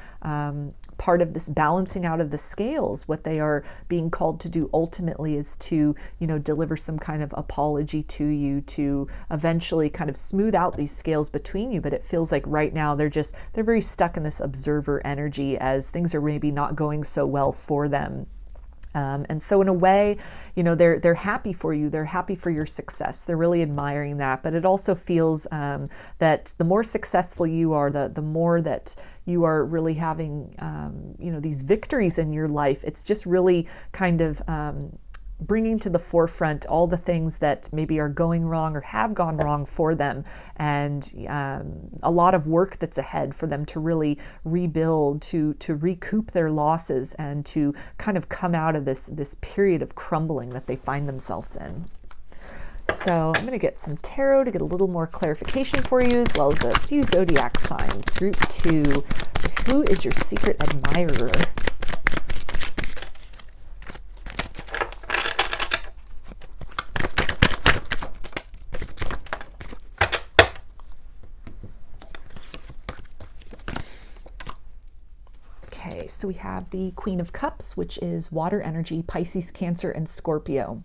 [SPEAKER 1] Part of this balancing out of the scales, what they are being called to do ultimately is to, deliver some kind of apology to you, to eventually kind of smooth out these scales between you. But it feels like right now they're very stuck in this observer energy, as things are maybe not going so well for them. And so in a way, they're happy for you. They're happy for your success. They're really admiring that. But it also feels that the more successful you are, the more that you are really having, these victories in your life. It's just really kind of bringing to the forefront all the things that maybe are going wrong or have gone wrong for them, and a lot of work that's ahead for them to really rebuild, to recoup their losses, and to kind of come out of this period of crumbling that they find themselves in. So I'm going to get some tarot to get a little more clarification for you, as well as a few zodiac signs. Group 2, who is your secret admirer? So we have the Queen of Cups, which is water energy, Pisces, Cancer, and Scorpio.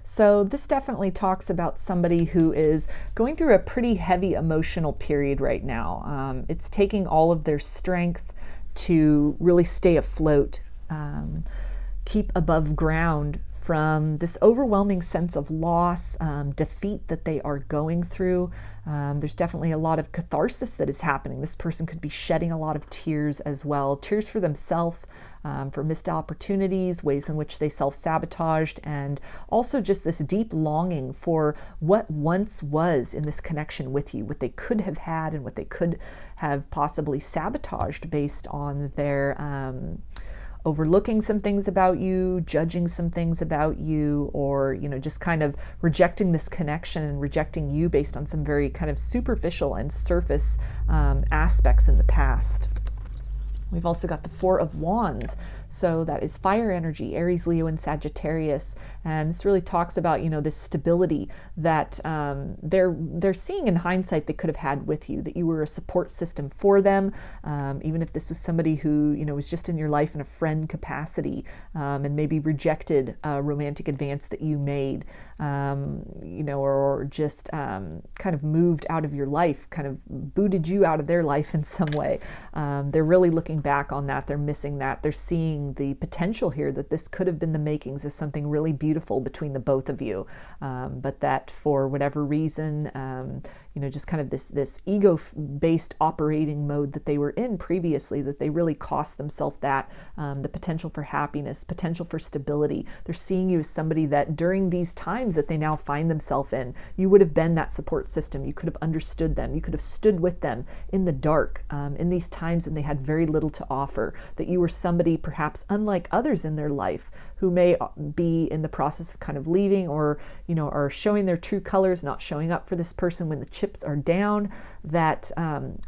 [SPEAKER 1] So this definitely talks about somebody who is going through a pretty heavy emotional period right now. It's taking all of their strength to really stay afloat, keep above ground from this overwhelming sense of loss, defeat that they are going through. There's definitely a lot of catharsis that is happening. This person could be shedding a lot of tears as well, tears for themselves, for missed opportunities, ways in which they self-sabotaged, and also just this deep longing for what once was in this connection with you, what they could have had and what they could have possibly sabotaged based on their overlooking some things about you, judging some things about you, or just kind of rejecting this connection and rejecting you based on some very kind of superficial and surface aspects in the past. We've also got the Four of Wands. So that is fire energy, Aries, Leo, and Sagittarius. And this really talks about, this stability that they're seeing in hindsight they could have had with you, that you were a support system for them. Even if this was somebody who, was just in your life in a friend capacity, and maybe rejected a romantic advance that you made, or just kind of moved out of your life, kind of booted you out of their life in some way. They're really looking back on that. They're missing that. They're seeing the potential here that this could have been the makings of something really beautiful between the both of you, but that for whatever reason, just kind of this ego-based operating mode that they were in previously, that they really cost themselves that, the potential for happiness, potential for stability. They're seeing you as somebody that during these times that they now find themselves in, you would have been that support system. You could have understood them. You could have stood with them in the dark, in these times when they had very little to offer, that you were somebody perhaps perhaps unlike others in their life who may be in the process of kind of leaving, or, you know, are showing their true colors, not showing up for this person when the chips are down, that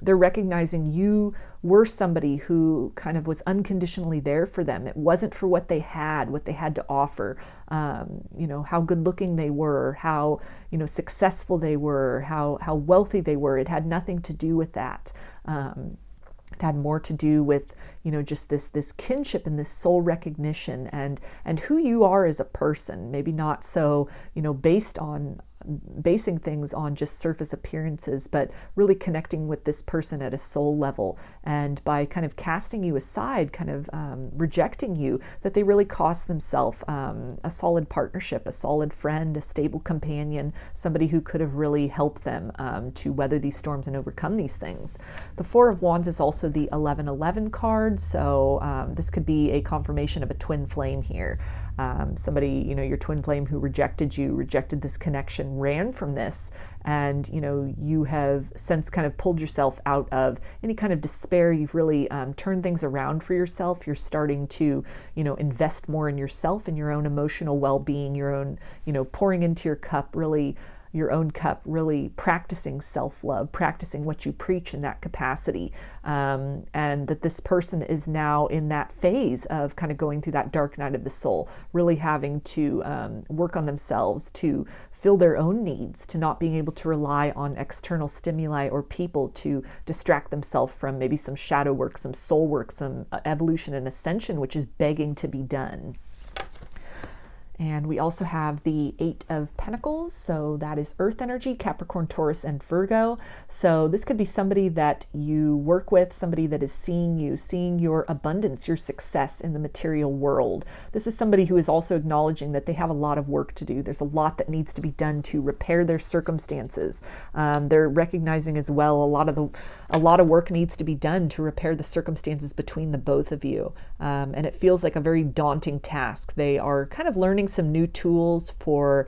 [SPEAKER 1] they're recognizing you were somebody who kind of was unconditionally there for them. It wasn't for what they had to offer, you know, how good looking they were, how, you know, successful they were, how wealthy they were. It had nothing to do with that. It had more to do with, you know, just this kinship and this soul recognition and who you are as a person. Maybe not so, you know, basing things on just surface appearances, but really connecting with this person at a soul level. And by kind of casting you aside, kind of rejecting you, that they really cost themselves a solid partnership, a solid friend, a stable companion, somebody who could have really helped them to weather these storms and overcome these things. The Four of Wands is also the 1111 card, so this could be a confirmation of a twin flame here. Somebody, you know, your twin flame who rejected this connection, ran from this, and, you know, you have since kind of pulled yourself out of any kind of despair. You've really turned things around for yourself. You're starting to, you know, invest more in yourself and your own emotional well-being, your own, you know, pouring into your cup, really your own cup, really practicing self-love, practicing what you preach in that capacity. And that this person is now in that phase of kind of going through that dark night of the soul, really having to work on themselves to fill their own needs, to not being able to rely on external stimuli or people to distract themselves from maybe some shadow work, some soul work, some evolution and ascension, which is begging to be done. And we also have the Eight of Pentacles. So that is Earth energy, Capricorn, Taurus, and Virgo. So this could be somebody that you work with, somebody that is seeing you, seeing your abundance, your success in the material world. This is somebody who is also acknowledging that they have a lot of work to do. There's a lot that needs to be done to repair their circumstances. They're recognizing as well a lot of work needs to be done to repair the circumstances between the both of you. And it feels like a very daunting task. They are kind of learning some new tools for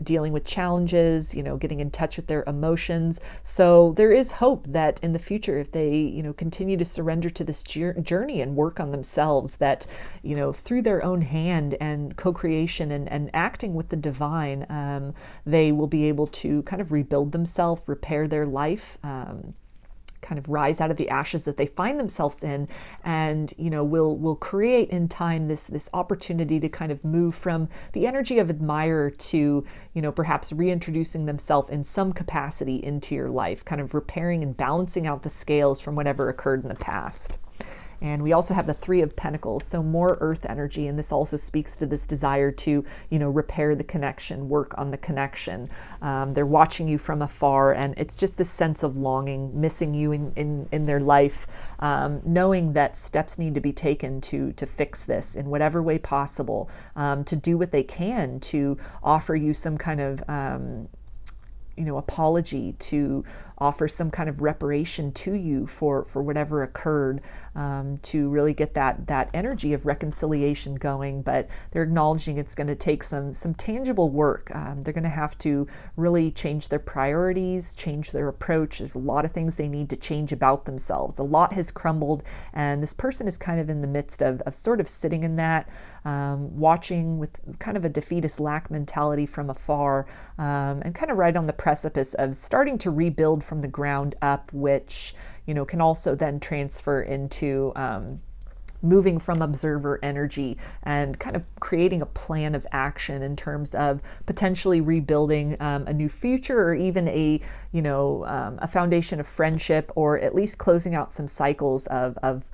[SPEAKER 1] dealing with challenges, you know, getting in touch with their emotions. So there is hope that in the future, if they, you know, continue to surrender to this journey and work on themselves, that, you know, through their own hand and co-creation and acting with the divine, they will be able to kind of rebuild themselves, repair their life, kind of rise out of the ashes that they find themselves in, and, you know, will create in time this opportunity to kind of move from the energy of admirer to, you know, perhaps reintroducing themselves in some capacity into your life, kind of repairing and balancing out the scales from whatever occurred in the past. And we also have the Three of Pentacles, so more earth energy, and this also speaks to this desire to, you know, repair the connection, work on the connection. They're watching you from afar, and it's just this sense of longing, missing you in their life, knowing that steps need to be taken to fix this in whatever way possible, to do what they can to offer you some kind of you know, apology, to offer some kind of reparation to you for whatever occurred, to really get that energy of reconciliation going. But they're acknowledging it's going to take some tangible work. They're going to have to really change their priorities, change their approach. There's a lot of things they need to change about themselves. A lot has crumbled, and this person is kind of in the midst of sort of sitting in that, watching with kind of a defeatist lack mentality from afar, and kind of right on the precipice of starting to rebuild from the ground up, which, you know, can also then transfer into moving from observer energy and kind of creating a plan of action in terms of potentially rebuilding a new future, or even a, you know, a foundation of friendship, or at least closing out some cycles of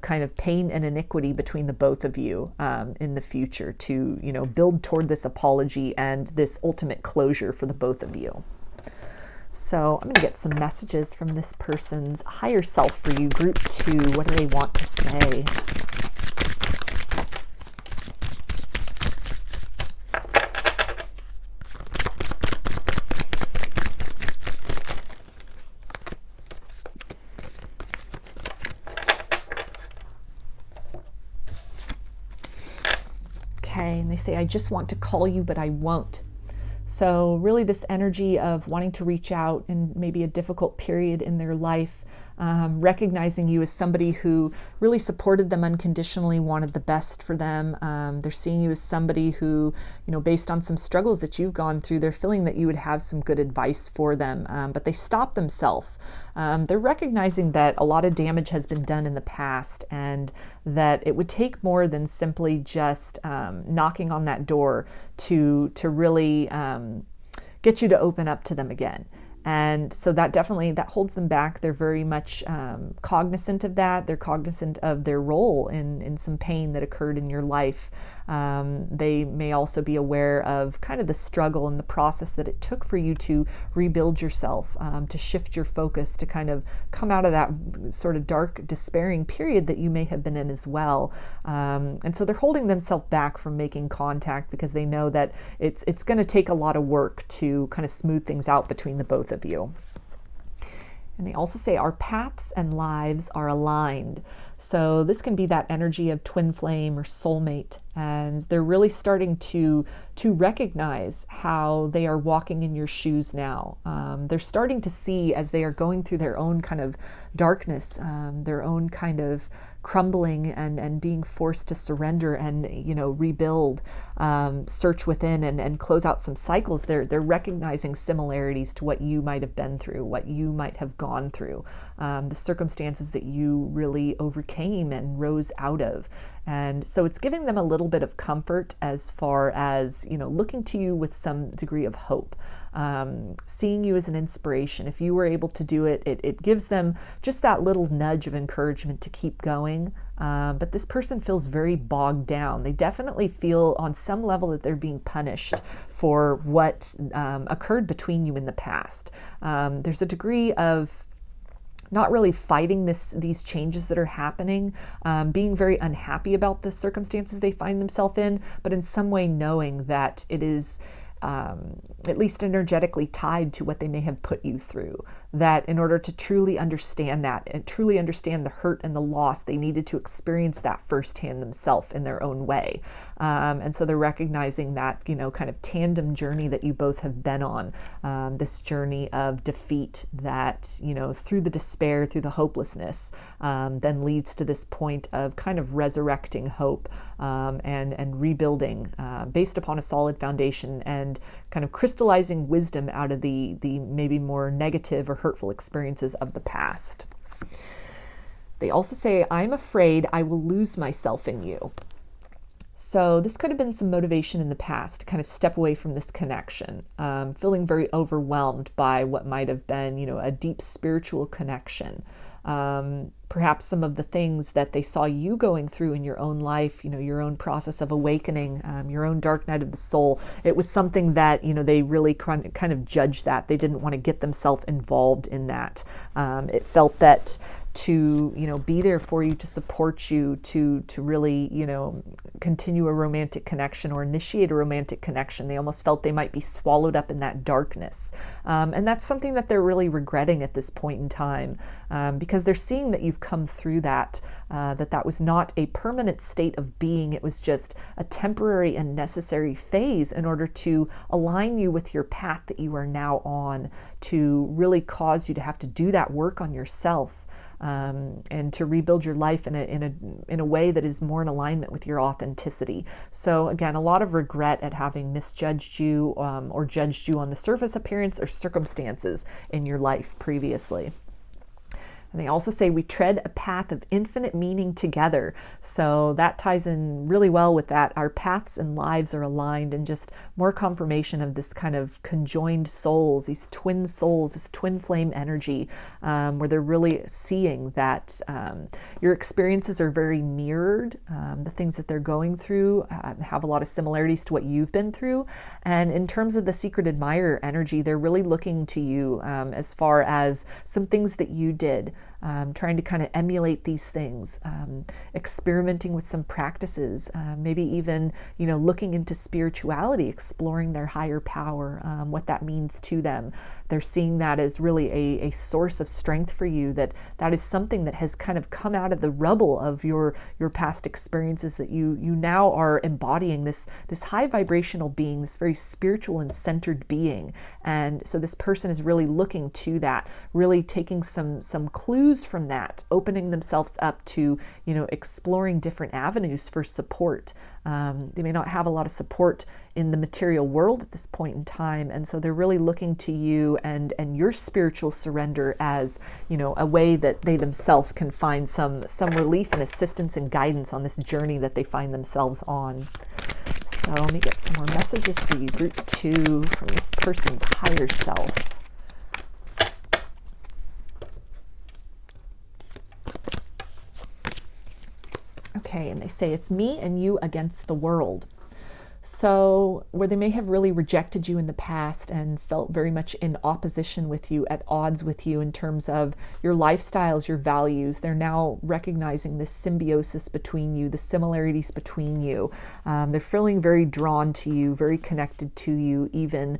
[SPEAKER 1] kind of pain and iniquity between the both of you in the future, to, you know, build toward this apology and this ultimate closure for the both of you. So I'm going to get some messages from this person's higher self for you, group 2. What do they want to say? Okay, and they say, I just want to call you, but I won't. So really this energy of wanting to reach out in maybe a difficult period in their life, recognizing you as somebody who really supported them unconditionally, wanted the best for them. They're seeing you as somebody who, based on some struggles that you've gone through, they're feeling that you would have some good advice for them, but they stop themselves. They're recognizing that a lot of damage has been done in the past, and that it would take more than simply just knocking on that door to really get you to open up to them again. And so that holds them back. They're very much cognizant of that. They're cognizant of their role in some pain that occurred in your life. They may also be aware of kind of the struggle and the process that it took for you to rebuild yourself, to shift your focus, to kind of come out of that sort of dark, despairing period that you may have been in as well. And so they're holding themselves back from making contact because they know that it's going to take a lot of work to kind of smooth things out between the both of you. And they also say our paths and lives are aligned. So this can be that energy of twin flame or soulmate, and they're really starting to recognize how they are walking in your shoes now. They're starting to see, as they are going through their own kind of darkness, their own kind of crumbling and being forced to surrender and rebuild, search within and close out some cycles. They're recognizing similarities to what you might have been through, what you might have gone through, the circumstances that you really overcame and rose out of. And so it's giving them a little bit of comfort as far as, looking to you with some degree of hope, seeing you as an inspiration. If you were able to do it, it gives them just that little nudge of encouragement to keep going. But this person feels very bogged down. They definitely feel on some level that they're being punished for what occurred between you in the past. There's a degree of not really fighting these changes that are happening, being very unhappy about the circumstances they find themselves in, but in some way knowing that it is at least energetically tied to what they may have put you through, that in order to truly understand that and truly understand the hurt and the loss, they needed to experience that firsthand themselves in their own way. And so they're recognizing that, kind of tandem journey that you both have been on, this journey of defeat that, through the despair, through the hopelessness, then leads to this point of kind of resurrecting hope, and rebuilding based upon a solid foundation, and kind of crystallizing wisdom out of the maybe more negative or hurtful experiences of the past. They also say, I'm afraid I will lose myself in you. So this could have been some motivation in the past to kind of step away from this connection, feeling very overwhelmed by what might have been, a deep spiritual connection. Perhaps some of the things that they saw you going through in your own life, your own process of awakening, your own dark night of the soul. It was something that, they really kind of judged that. They didn't want to get themselves involved in that. It felt that to, be there for you, to support you, to really, continue a romantic connection or initiate a romantic connection. They almost felt they might be swallowed up in that darkness. And that's something that they're really regretting at this point in time, because they're seeing that you've come through that, that was not a permanent state of being. It was just a temporary and necessary phase in order to align you with your path that you are now on, to really cause you to have to do that work on yourself. And to rebuild your life in a way that is more in alignment with your authenticity. So again, a lot of regret at having misjudged you, or judged you on the surface appearance or circumstances in your life previously. And they also say we tread a path of infinite meaning together. So that ties in really well with that. Our paths and lives are aligned, and just more confirmation of this kind of conjoined souls, these twin souls, this twin flame energy, where they're really seeing that your experiences are very mirrored. The things that they're going through have a lot of similarities to what you've been through. And in terms of the secret admirer energy, they're really looking to you as far as some things that you did. Trying to kind of emulate these things, experimenting with some practices, maybe even, looking into spirituality, exploring their higher power, what that means to them. They're seeing that as really a source of strength for you, that is something that has kind of come out of the rubble of your past experiences, that you now are embodying this high vibrational being, this very spiritual and centered being. And so this person is really looking to that, really taking some clues choose from that, opening themselves up to, exploring different avenues for support. They may not have a lot of support in the material world at this point in time, and so they're really looking to you and your spiritual surrender as, a way that they themselves can find some relief and assistance and guidance on this journey that they find themselves on. So let me get some more messages for you, group 2, from this person's higher self. Okay, and they say it's me and you against the world. So where they may have really rejected you in the past and felt very much in opposition with you, at odds with you in terms of your lifestyles, your values, they're now recognizing this symbiosis between you, the similarities between you. They're feeling very drawn to you, very connected to you, even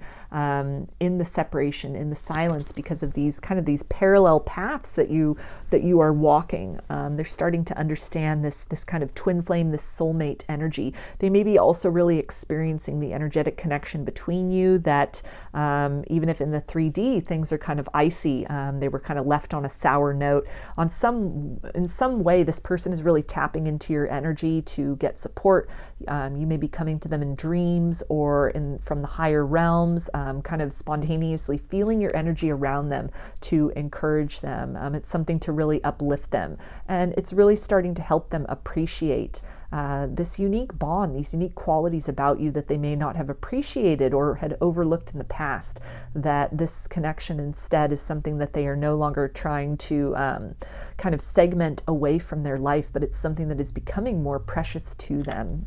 [SPEAKER 1] in the separation, in the silence, because of these parallel paths that you are walking. They're starting to understand this kind of twin flame, this soulmate energy. They may be also really experiencing the energetic connection between you that even if in the 3D things are kind of icy, they were kind of left on a sour note. In some way, this person is really tapping into your energy to get support. You may be coming to them in dreams or from the higher realms, kind of spontaneously feeling your energy around them to encourage them. It's something to really uplift them, and it's really starting to help them appreciate this unique bond, these unique qualities about you that they may not have appreciated or had overlooked in the past, that this connection instead is something that they are no longer trying to kind of segment away from their life, but it's something that is becoming more precious to them.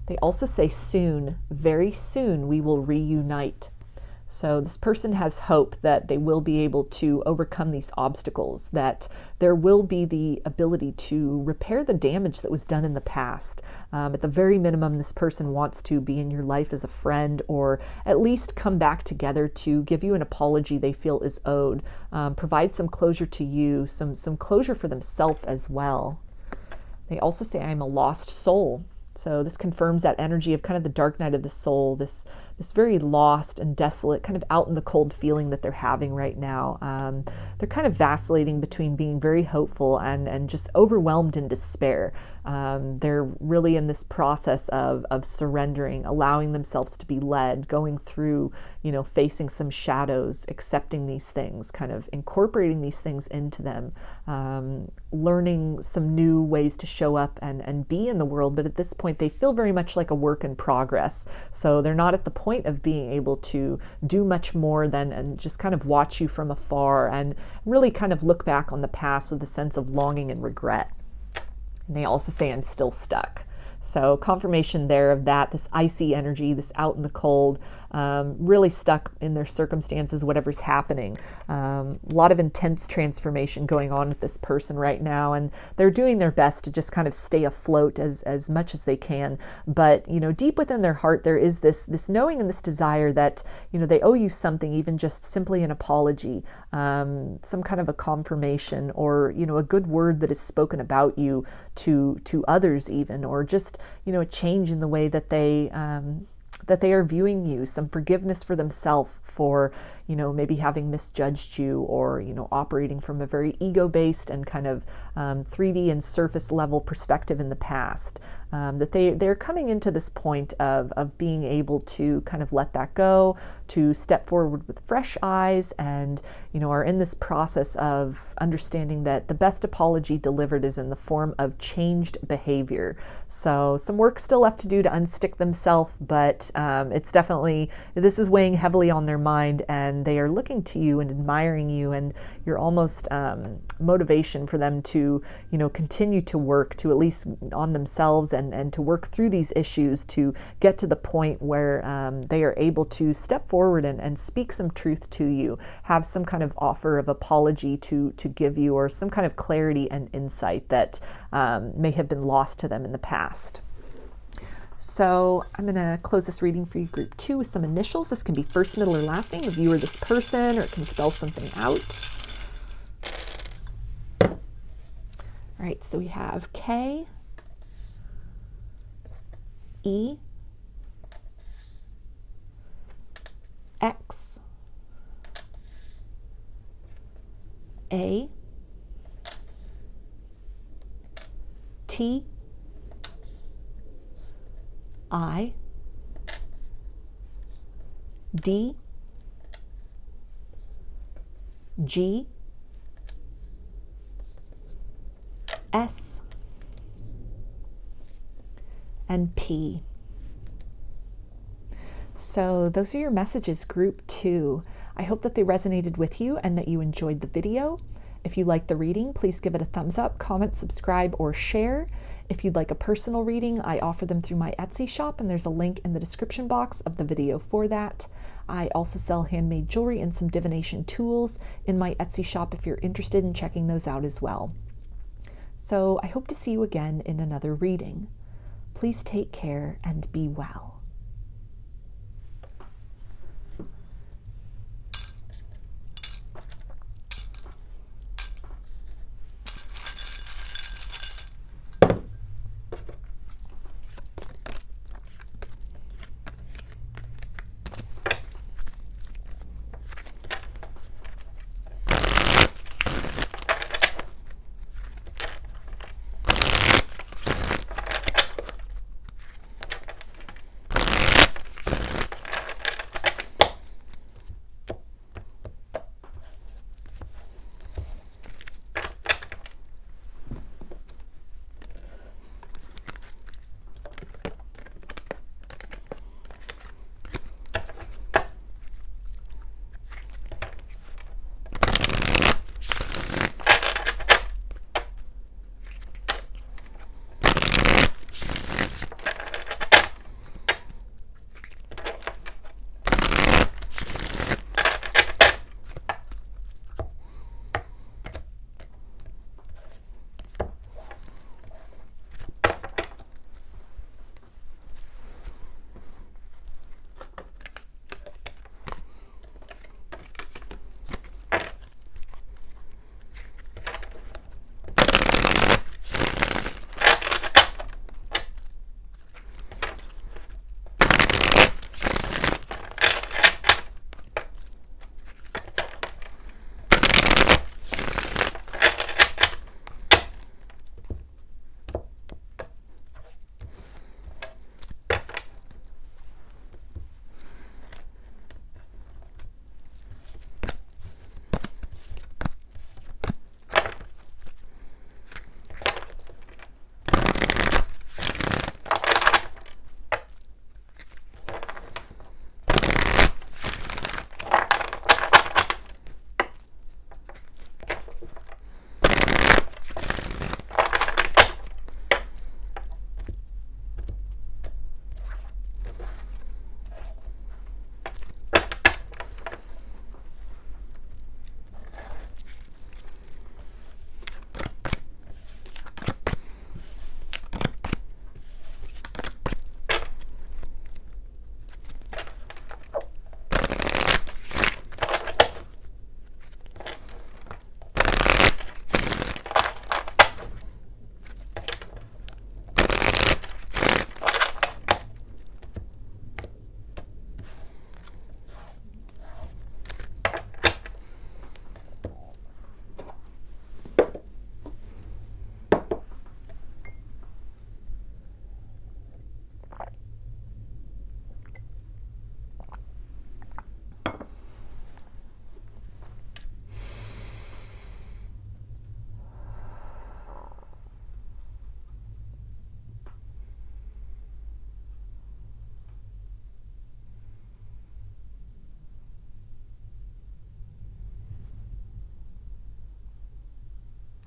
[SPEAKER 1] They also say soon, very soon, we will reunite. So this person has hope that they will be able to overcome these obstacles, that there will be the ability to repair the damage that was done in the past. At the very minimum, this person wants to be in your life as a friend, or at least come back together to give you an apology they feel is owed, provide some closure to you, some closure for themselves as well. They also say, I am a lost soul. So this confirms that energy of kind of the dark night of the soul, this very lost and desolate, kind of out in the cold feeling that they're having right now. They're kind of vacillating between being very hopeful and just overwhelmed in despair. They're really in this process of surrendering, allowing themselves to be led, going through, facing some shadows, accepting these things, kind of incorporating these things into them, learning some new ways to show up and be in the world. But at this point, they feel very much like a work in progress. So they're not at the point of being able to do much more than and just kind of watch you from afar and really kind of look back on the past with a sense of longing and regret. And they also say, I'm still stuck. So confirmation there of that, this icy energy, this out in the cold, really stuck in their circumstances, whatever's happening. A lot of intense transformation going on with this person right now, and they're doing their best to just kind of stay afloat as much as they can. But, deep within their heart, there is this knowing and this desire that, they owe you something, even just simply an apology, some kind of a confirmation, or, a good word that is spoken about you to others even, or just, a change in the way that they are viewing you, some forgiveness for themselves for, maybe having misjudged you, or, operating from a very ego-based and kind of 3D and surface level perspective in the past. That they're coming into this point of being able to kind of let that go, to step forward with fresh eyes, and are in this process of understanding that the best apology delivered is in the form of changed behavior. So some work still left to do to unstick themselves, but it's definitely, this is weighing heavily on their mind, and they are looking to you and admiring you, and you're almost motivation for them to continue to work, to at least on themselves, and to work through these issues to get to the point where they are able to step forward and speak some truth to you, have some kind of offer of apology to give you, or some kind of clarity and insight that may have been lost to them in the past. So I'm going to close this reading for you, group 2, with some initials. This can be first, middle, or last name of you or this person, or it can spell something out. All right, so we have K, E, X, A, T, I, D, G, S, and P. So those are your messages, group 2. I hope that they resonated with you and that you enjoyed the video. If you liked the reading, please give it a thumbs up, comment, subscribe, or share. If you'd like a personal reading, I offer them through my Etsy shop, and there's a link in the description box of the video for that. I also sell handmade jewelry and some divination tools in my Etsy shop if you're interested in checking those out as well. So I hope to see you again in another reading. Please take care and be well.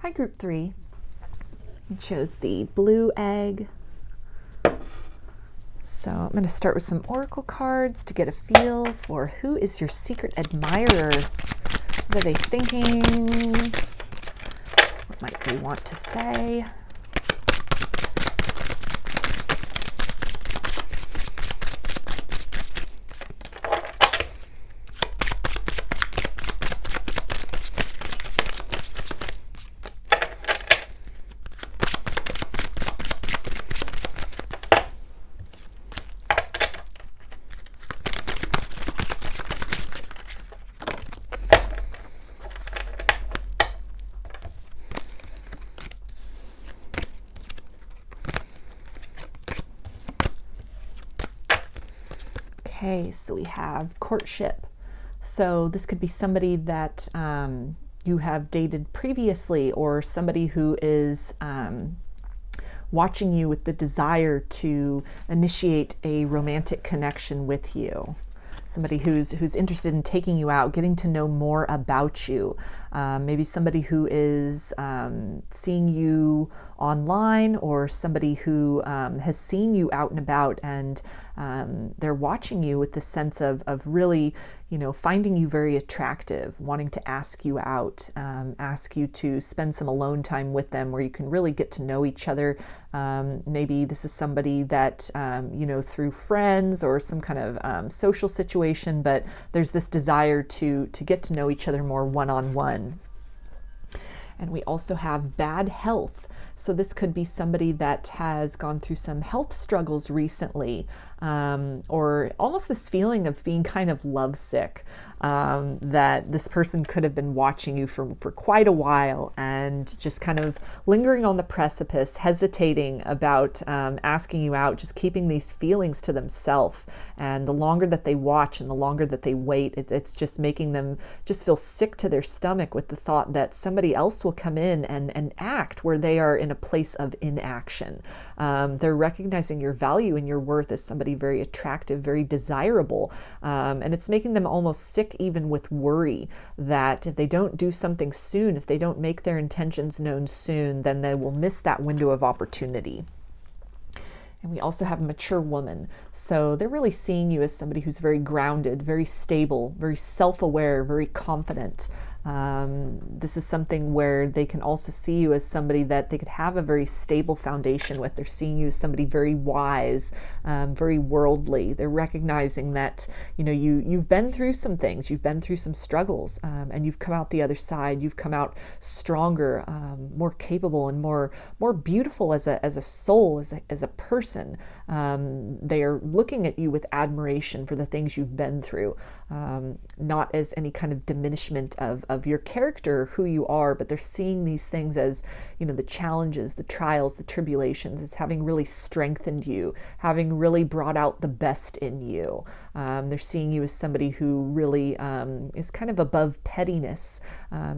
[SPEAKER 1] Hi, group 3. I chose the blue egg. So I'm going to start with some oracle cards to get a feel for who is your secret admirer. What are they thinking? What might they want to say? Okay, so we have courtship. So this could be somebody that you have dated previously, or somebody who is watching you with the desire to initiate a romantic connection with you. Somebody who's interested in taking you out, getting to know more about you. Maybe somebody who is seeing you online, or somebody who has seen you out and about, and they're watching you with the sense of really, finding you very attractive, wanting to ask you out, ask you to spend some alone time with them where you can really get to know each other. Maybe this is somebody that, through friends or some kind of social situation, but there's this desire to get to know each other more one-on-one. And we also have bad health. So this could be somebody that has gone through some health struggles recently, or almost this feeling of being kind of lovesick, that this person could have been watching you for quite a while and just kind of lingering on the precipice, hesitating about asking you out, just keeping these feelings to themselves. And the longer that they watch and the longer that they wait, it's just making them just feel sick to their stomach with the thought that somebody else will come in and act where they are in a place of inaction. They're recognizing your value and your worth as somebody very attractive, very desirable. And it's making them almost sick even with worry that if they don't do something soon, if they don't make their intentions known soon, then they will miss that window of opportunity. And we also have a mature woman. So they're really seeing you as somebody who's very grounded, very stable, very self-aware, very confident. This is something where they can also see you as somebody that they could have a very stable foundation with. They're seeing you as somebody very wise, very worldly. They're recognizing that, you've been through some things, you've been through some struggles, and you've come out the other side. You've come out stronger, more capable, and more beautiful as a soul, as a person. They are looking at you with admiration for the things you've been through, not as any kind of diminishment of your character, who you are, but they're seeing these things as, the challenges, the trials, the tribulations, as having really strengthened you, having really brought out the best in you. They're seeing you as somebody who really is kind of above pettiness,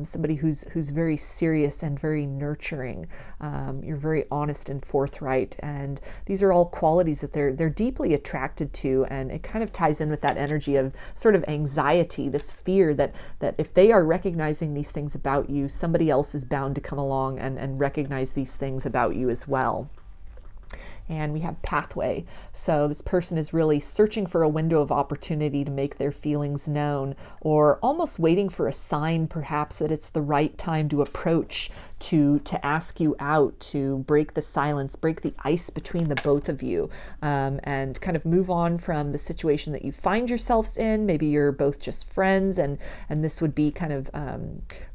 [SPEAKER 1] somebody who's very serious and very nurturing. You're very honest and forthright, and these are all qualities that they're deeply attracted to, and it kind of ties in with that energy of sort of anxiety, this fear that if they are recognizing these things about you, somebody else is bound to come along and recognize these things about you as well. And we have pathway. So this person is really searching for a window of opportunity to make their feelings known, or almost waiting for a sign perhaps that it's the right time to approach, to ask you out, to break the silence, break the ice between the both of you, and kind of move on from the situation that you find yourselves in. Maybe you're both just friends, and this would be kind of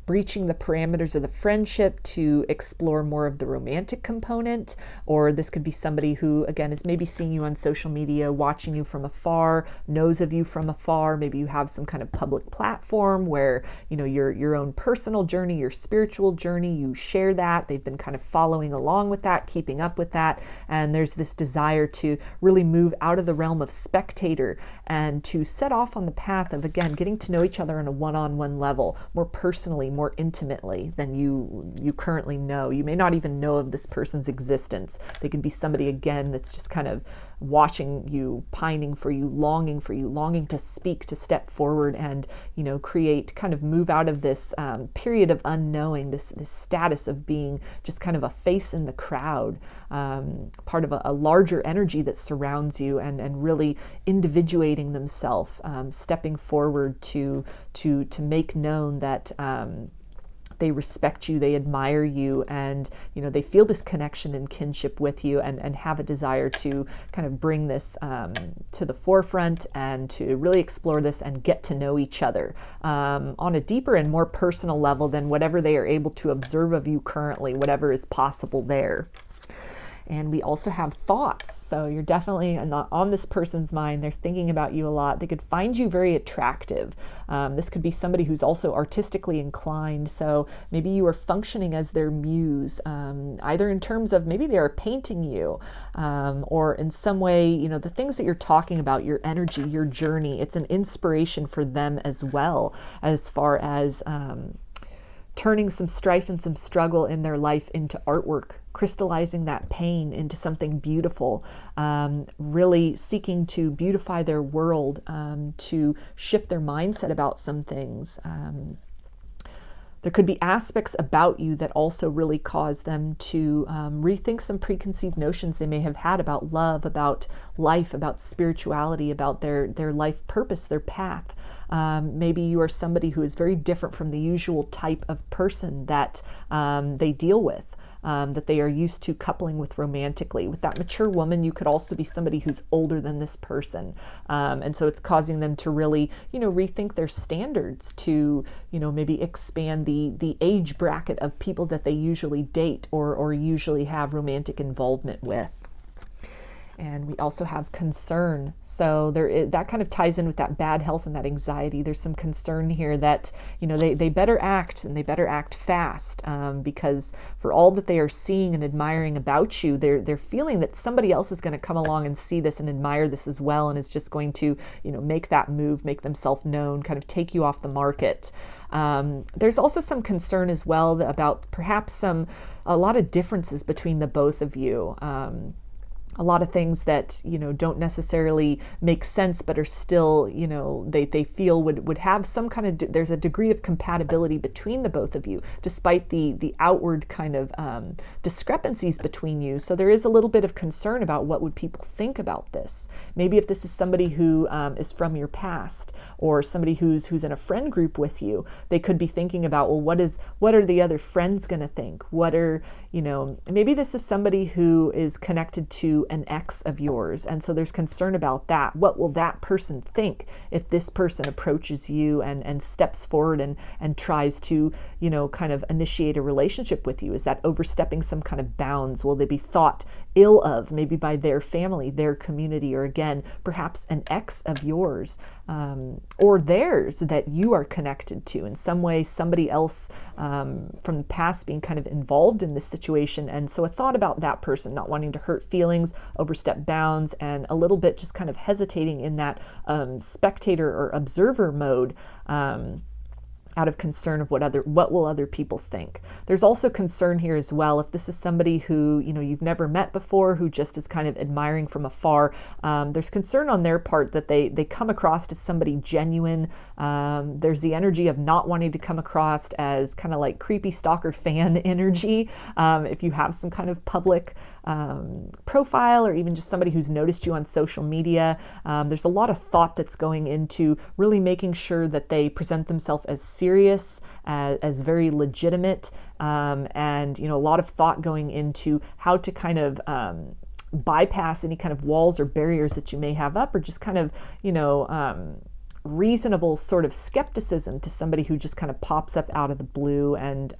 [SPEAKER 1] breaching the parameters of the friendship to explore more of the romantic component. Or this could be somebody who, again, is maybe seeing you on social media, watching you from afar, knows of you from afar. Maybe you have some kind of public platform where, your own personal journey, your spiritual journey, you share that. They've been kind of following along with that, keeping up with that. And there's this desire to really move out of the realm of spectator and to set off on the path of, again, getting to know each other on a one-on-one level, more personally, more intimately than you currently know. You may not even know of this person's existence. They could be somebody, again, that's just kind of watching you, pining for you, longing to speak, to step forward and, create, kind of move out of this period of unknowing, this status of being just kind of a face in the crowd, part of a larger energy that surrounds you, and really individuating themselves, stepping forward to make known that they respect you, they admire you, and they feel this connection and kinship with you, and have a desire to kind of bring this to the forefront and to really explore this and get to know each other on a deeper and more personal level than whatever they are able to observe of you currently, whatever is possible there. And we also have thoughts. So you're definitely on this person's mind. They're thinking about you a lot. They could find you very attractive. This could be somebody who's also artistically inclined. So maybe you are functioning as their muse, either in terms of maybe they are painting you, or in some way, you know, the things that you're talking about, your energy, your journey, it's an inspiration for them as well, as far as turning some strife and some struggle in their life into artwork, crystallizing that pain into something beautiful, really seeking to beautify their world, to shift their mindset about some things. There could be aspects about you that also really cause them to rethink some preconceived notions they may have had about love, about life, about spirituality, about their life purpose, their path. Maybe you are somebody who is very different from the usual type of person that they deal with. That they are used to coupling with romantically. With that mature woman, you could also be somebody who's older than this person. And so it's causing them to really, you know, rethink their standards, to, you know, maybe expand the age bracket of people that they usually date or usually have romantic involvement with. And we also have concern. So that kind of ties in with that bad health and that anxiety. There's some concern here that, you know, they better act, and they better act fast, because for all that they are seeing and admiring about you, they're feeling that somebody else is going to come along and see this and admire this as well, and is just going to, you know, make that move, make themselves known, kind of take you off the market. There's also some concern as well about perhaps a lot of differences between the both of you. A lot of things that, you know, don't necessarily make sense, but are still, you know, they feel would have some kind of, there's a degree of compatibility between the both of you, despite the outward kind of discrepancies between you. So there is a little bit of concern about what would people think about this. Maybe if this is somebody who is from your past, or somebody who's in a friend group with you, they could be thinking about, well, what are the other friends going to think? What are, you know, maybe this is somebody who is connected to an ex of yours, and so there's concern about that. What will that person think if this person approaches you and steps forward and tries to, you know, kind of initiate a relationship with you? Is that overstepping some kind of bounds? Will they be thought ill of, maybe by their family, their community, or again, perhaps an ex of yours, or theirs that you are connected to in some way, somebody else from the past being kind of involved in this situation. And so a thought about that person not wanting to hurt feelings, overstep bounds, and a little bit just kind of hesitating in that spectator or observer mode, out of concern of what will other people think. There's also concern here as well, if this is somebody who, you know, you've never met before, who just is kind of admiring from afar. There's concern on their part that they come across as somebody genuine. There's the energy of not wanting to come across as kind of like creepy stalker fan energy. If you have some kind of public profile, or even just somebody who's noticed you on social media, there's a lot of thought that's going into really making sure that they present themselves as serious, as very legitimate, and, you know, a lot of thought going into how to kind of bypass any kind of walls or barriers that you may have up, or just kind of, you know, reasonable sort of skepticism to somebody who just kind of pops up out of the blue, and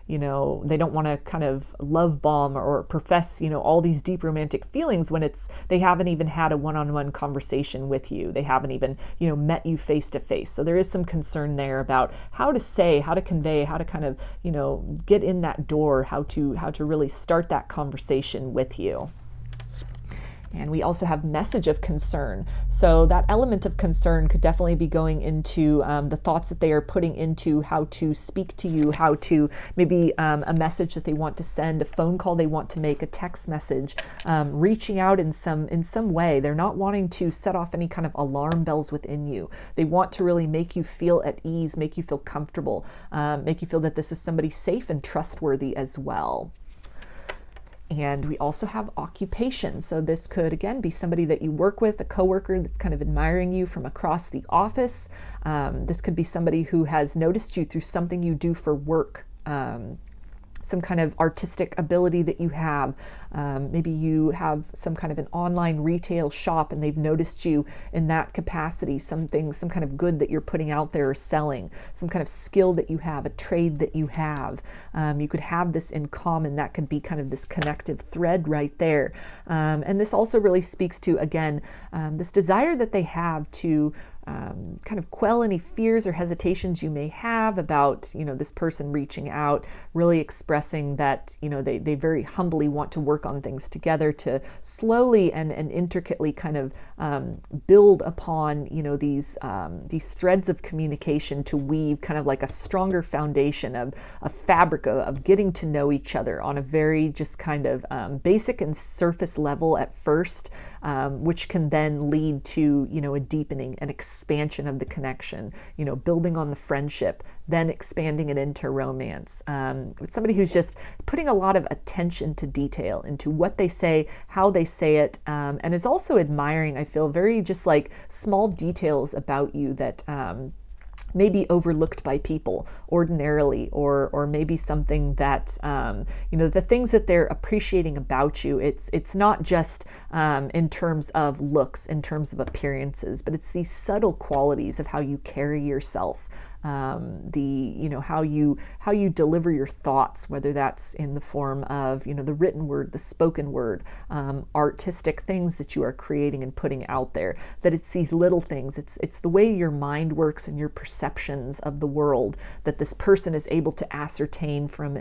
[SPEAKER 1] you know, they don't want to kind of love bomb or profess, you know, all these deep romantic feelings when they haven't even had a one-on-one conversation with you. They haven't even, you know, met you face to face. So there is some concern there about how to say, how to convey, how to kind of, you know, get in that door, how to really start that conversation with you. And we also have message of concern. So that element of concern could definitely be going into the thoughts that they are putting into how to speak to you, how to maybe a message that they want to send, a phone call they want to make, a text message, reaching out in some way. They're not wanting to set off any kind of alarm bells within you. They want to really make you feel at ease, make you feel comfortable, make you feel that this is somebody safe and trustworthy as well. And we also have occupation. So this could, again, be somebody that you work with, a coworker that's kind of admiring you from across the office. This could be somebody who has noticed you through something you do for work. some kind of artistic ability that you have. Maybe you have some kind of an online retail shop and they've noticed you in that capacity, some kind of good that you're putting out there or selling, some kind of skill that you have, a trade that you have. You could have this in common. That could be kind of this connective thread right there. And this also really speaks to, again, this desire that they have to kind of quell any fears or hesitations you may have about, this person reaching out, really expressing that, they very humbly want to work on things together to slowly and intricately kind of build upon, these threads of communication to weave kind of like a stronger foundation of a fabric of getting to know each other on a very just kind of basic and surface level at first, which can then lead to, a deepening and expansion of the connection, building on the friendship, then expanding it into romance. With somebody who's just putting a lot of attention to detail into what they say, how they say it, and is also admiring, I feel, very just like small details about you that may be overlooked by people ordinarily, or maybe something that, the things that they're appreciating about you, it's not just in terms of looks, in terms of appearances, but it's these subtle qualities of how you carry yourself. How you deliver your thoughts, whether that's in the form of, the written word, the spoken word, artistic things that you are creating and putting out there, that it's these little things. It's the way your mind works and your perceptions of the world that this person is able to ascertain from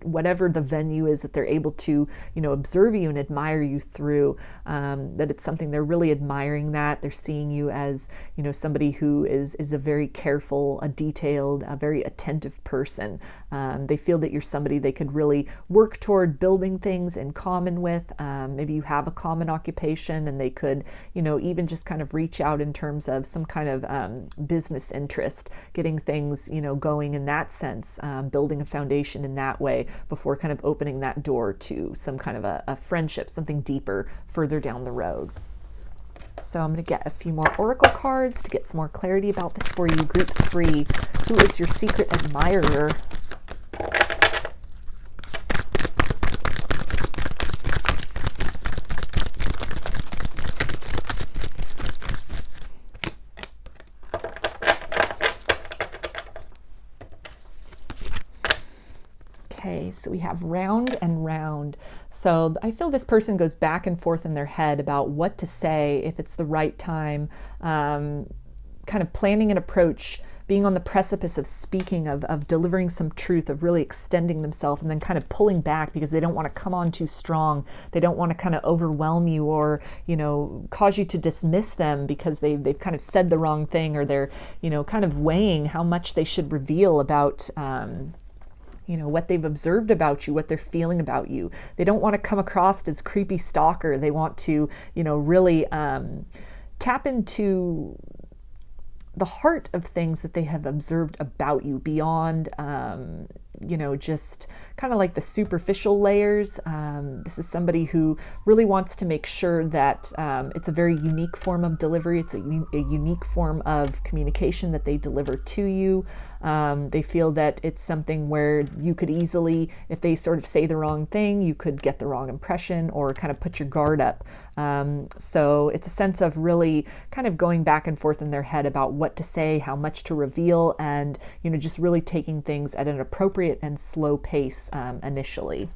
[SPEAKER 1] whatever the venue is that they're able to, observe you and admire you through, that it's something they're really admiring, that they're seeing you as, somebody who is a very careful, a detailed, a very attentive person. They feel that you're somebody they could really work toward building things in common with. Maybe you have a common occupation and they could, even just kind of reach out in terms of some kind of business interest, getting things, going in that sense, building a foundation in that way before kind of opening that door to some kind of a friendship, something deeper further down the road. So I'm going to get a few more oracle cards to get some more clarity about this for you. Group 3, who is your secret admirer? Okay, so we have round and round. So I feel this person goes back and forth in their head about what to say, if it's the right time, kind of planning an approach, being on the precipice of speaking, of delivering some truth, of really extending themselves, and then kind of pulling back because they don't want to come on too strong. They don't want to kind of overwhelm you or, cause you to dismiss them because they've kind of said the wrong thing, or they're, kind of weighing how much they should reveal about, what they've observed about you, what they're feeling about you. They don't want to come across as creepy stalker. They want to, really tap into the heart of things that they have observed about you beyond, just kind of like the superficial layers. This is somebody who really wants to make sure that it's a very unique form of delivery. It's a unique form of communication that they deliver to you. They feel that it's something where you could easily, if they sort of say the wrong thing, you could get the wrong impression or kind of put your guard up. So it's a sense of really kind of going back and forth in their head about what to say, how much to reveal, and, just really taking things at an appropriate and slow pace initially.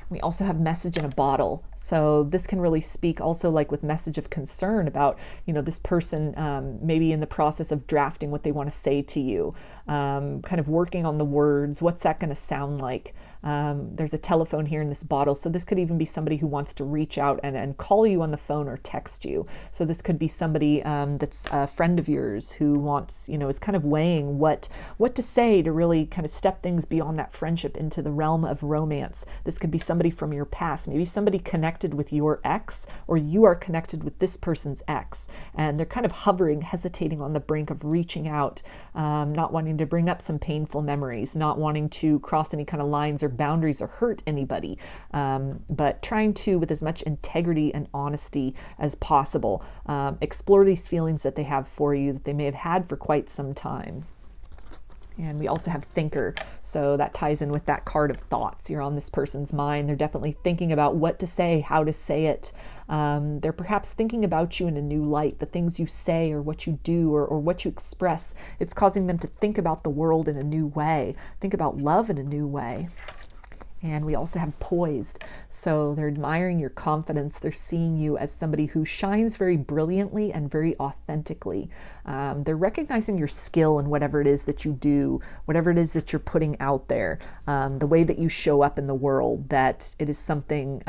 [SPEAKER 1] We also have message in a bottle. So this can really speak also like with message of concern about, this person maybe in the process of drafting what they want to say to you, kind of working on the words. What's that going to sound like? There's a telephone here in this bottle. So this could even be somebody who wants to reach out and call you on the phone or text you. So this could be somebody that's a friend of yours who wants, is kind of weighing what to say to really kind of step things beyond that friendship into the realm of romance. This could be somebody from your past, maybe somebody connected with your ex, or you are connected with this person's ex, and they're kind of hovering, hesitating on the brink of reaching out, not wanting to bring up some painful memories, not wanting to cross any kind of lines or boundaries or hurt anybody, but trying to, with as much integrity and honesty as possible, explore these feelings that they have for you, that they may have had for quite some time. And we also have thinker. So that ties in with that card of thoughts. You're on this person's mind. They're definitely thinking about what to say, how to say it. They're perhaps thinking about you in a new light, the things you say or what you do or what you express. It's causing them to think about the world in a new way, think about love in a new way. And we also have poised. So they're admiring your confidence. They're seeing you as somebody who shines very brilliantly and very authentically. They're recognizing your skill in whatever it is that you do, whatever it is that you're putting out there, the way that you show up in the world, that it is something,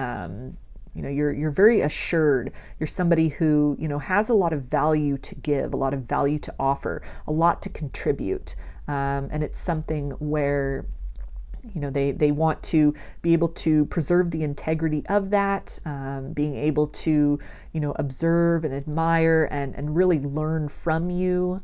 [SPEAKER 1] you're very assured. You're somebody who, has a lot of value to give, a lot of value to offer, a lot to contribute. And it's something where they want to be able to preserve the integrity of that, being able to, observe and admire and really learn from you.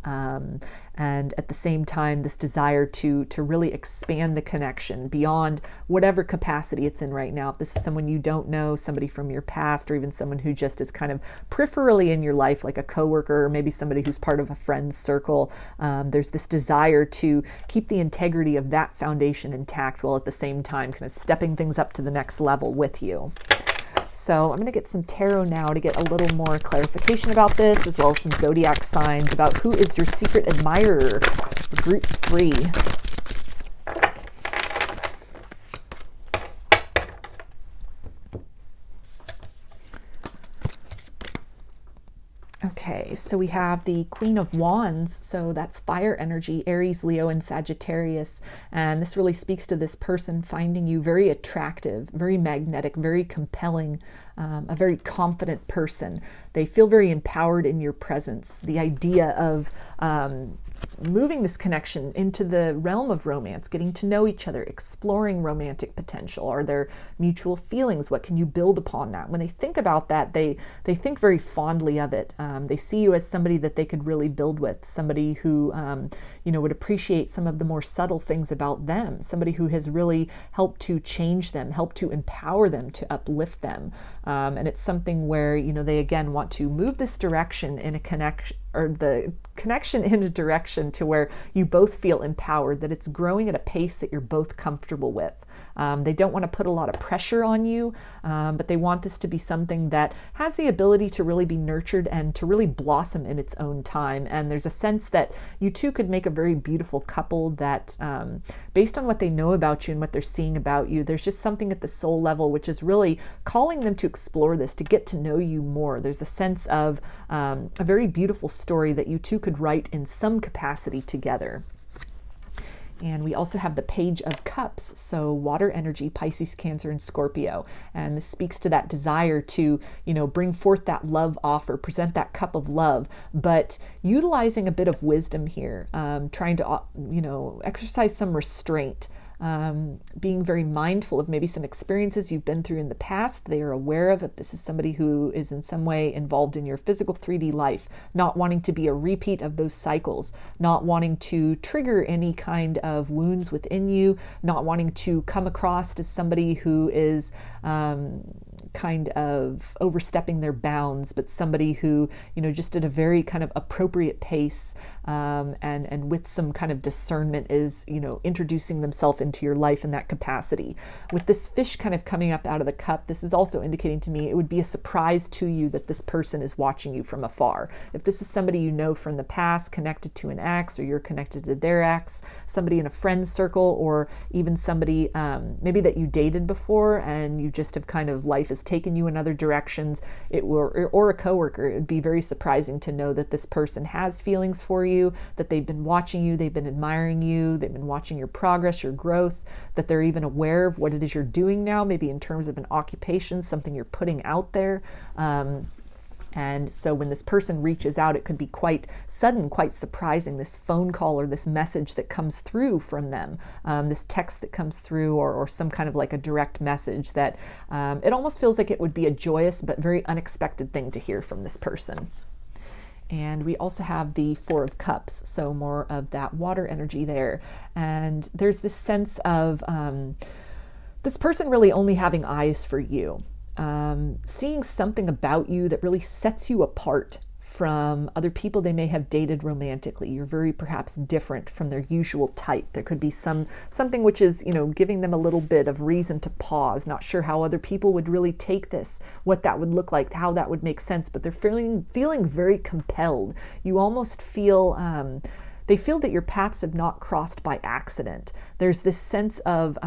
[SPEAKER 1] And at the same time, this desire to really expand the connection beyond whatever capacity it's in right now. If this is someone you don't know, somebody from your past, or even someone who just is kind of peripherally in your life, like a coworker, or maybe somebody who's part of a friend's circle, there's this desire to keep the integrity of that foundation intact while at the same time kind of stepping things up to the next level with you. So I'm going to get some tarot now to get a little more clarification about this, as well as some zodiac signs about who is your secret admirer for group 3. Okay, so we have the Queen of Wands, so that's fire energy, Aries, Leo, and Sagittarius, and this really speaks to this person finding you very attractive, very magnetic, very compelling, a very confident person. They feel very empowered in your presence. The idea of moving this connection into the realm of romance, getting to know each other, exploring romantic potential. Are there mutual feelings? What can you build upon that? When they think about that, they think very fondly of it. They see you as somebody that they could really build with, somebody who would appreciate some of the more subtle things about them, somebody who has really helped to change them, helped to empower them, to uplift them. And it's something where, they again want to move this direction in a connection, or the connection in a direction to where you both feel empowered, that it's growing at a pace that you're both comfortable with. They don't want to put a lot of pressure on you, but they want this to be something that has the ability to really be nurtured and to really blossom in its own time. And there's a sense that you two could make a very beautiful couple that, based on what they know about you and what they're seeing about you, there's just something at the soul level which is really calling them to explore this, to get to know you more. There's a sense of a very beautiful story that you two could write in some capacity together. And we also have the Page of Cups, so water energy, Pisces, Cancer, and Scorpio. And this speaks to that desire to, bring forth that love offer, present that cup of love, but utilizing a bit of wisdom here, trying to, exercise some restraint. Being very mindful of maybe some experiences you've been through in the past. They are aware of if this is somebody who is in some way involved in your physical 3D life, not wanting to be a repeat of those cycles, not wanting to trigger any kind of wounds within you, not wanting to come across as somebody who is kind of overstepping their bounds, but somebody who, just at a very kind of appropriate pace, and with some kind of discernment is, introducing themselves into your life in that capacity. With this fish kind of coming up out of the cup, this is also indicating to me it would be a surprise to you that this person is watching you from afar. If this is somebody you know from the past, connected to an ex, or you're connected to their ex, somebody in a friend's circle, or even somebody maybe that you dated before and you just have kind of, life has taken you in other directions, or a coworker, it would be very surprising to know that this person has feelings for you, that they've been watching you, they've been admiring you, they've been watching your progress, your growth, that they're even aware of what it is you're doing now, maybe in terms of an occupation, something you're putting out there. And so when this person reaches out, it could be quite sudden, quite surprising, this phone call or this message that comes through from them, this text that comes through, or some kind of like a direct message that it almost feels like it would be a joyous but very unexpected thing to hear from this person. And we also have the Four of Cups, so more of that water energy there. And there's this sense of this person really only having eyes for you, seeing something about you that really sets you apart from other people they may have dated romantically. You're very perhaps different from their usual type. There could be something which is, giving them a little bit of reason to pause, not sure how other people would really take this, what that would look like, how that would make sense, but they're feeling very compelled. You almost feel they feel that your paths have not crossed by accident. There's this sense of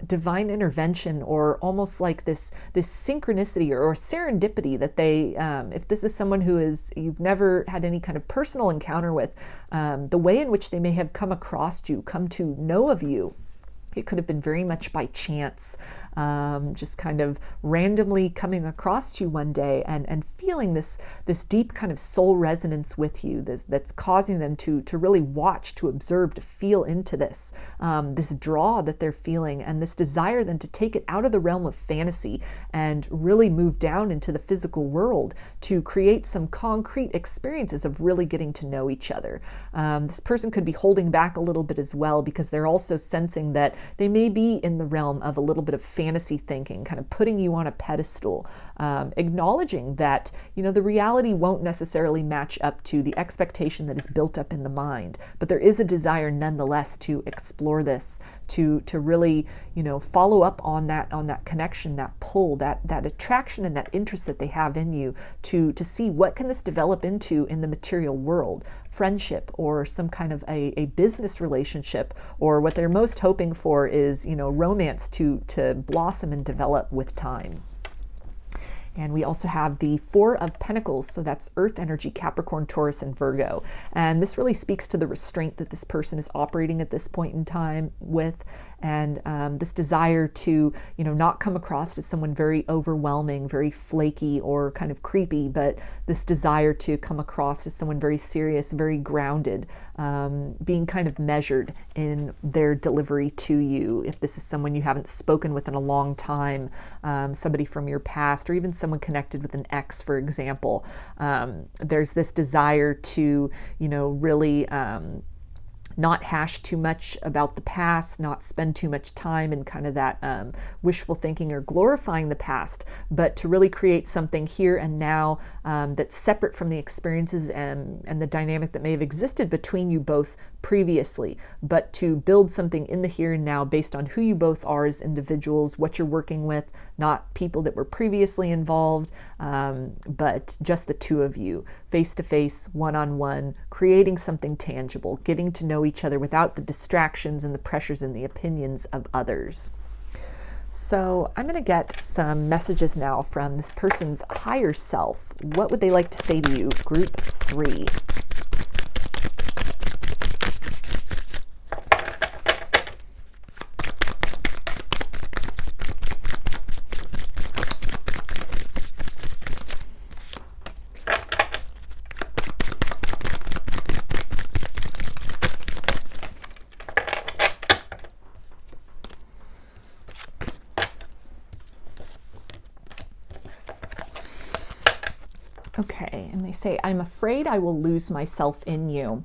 [SPEAKER 1] divine intervention, or almost like this synchronicity or serendipity that they, if this is someone you've never had any kind of personal encounter with, the way in which they may have come across you, come to know of you, it could have been very much by chance, just kind of randomly coming across you one day and feeling this deep kind of soul resonance with you that's causing them to really watch, to observe, to feel into this draw that they're feeling, and this desire then to take it out of the realm of fantasy and really move down into the physical world to create some concrete experiences of really getting to know each other. This person could be holding back a little bit as well, because they're also sensing that they may be in the realm of a little bit of fantasy thinking, kind of putting you on a pedestal, acknowledging that, the reality won't necessarily match up to the expectation that is built up in the mind. But there is a desire nonetheless to explore this, to really, follow up on that connection, that pull, that attraction and that interest that they have in you, to see what can this develop into in the material world. Friendship, or some kind of a business relationship, or what they're most hoping for is, romance to blossom and develop with time. And we also have the Four of Pentacles, so that's Earth energy, Capricorn, Taurus, and Virgo. And this really speaks to the restraint that this person is operating at this point in time with, and this desire to, not come across as someone very overwhelming, very flaky, or kind of creepy, but this desire to come across as someone very serious, very grounded, being kind of measured in their delivery to you. If this is someone you haven't spoken with in a long time, somebody from your past, or even someone connected with an ex, for example, there's this desire to, really not hash too much about the past, not spend too much time in kind of that wishful thinking or glorifying the past, but to really create something here and now that's separate from the experiences and the dynamic that may have existed between you both previously, but to build something in the here and now based on who you both are as individuals, what you're working with, not people that were previously involved, but just the two of you, face to face, one-on-one, creating something tangible, getting to know each other without the distractions and the pressures and the opinions of others. So I'm going to get some messages now from this person's higher self. What would they like to say to you, group 3? Okay, and they say, I'm afraid I will lose myself in you.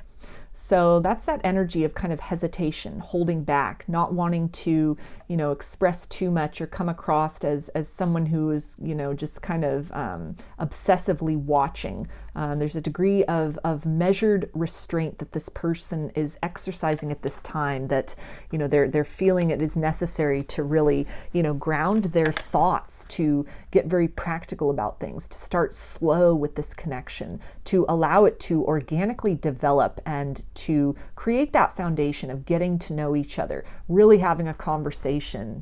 [SPEAKER 1] So that's that energy of kind of hesitation, holding back, not wanting to, express too much or come across as someone who is, just kind of obsessively watching. There's a degree of measured restraint that this person is exercising at this time, that, they're feeling it is necessary to really, ground their thoughts, to get very practical about things, to start slow with this connection, to allow it to organically develop and to create that foundation of getting to know each other, really having a conversation,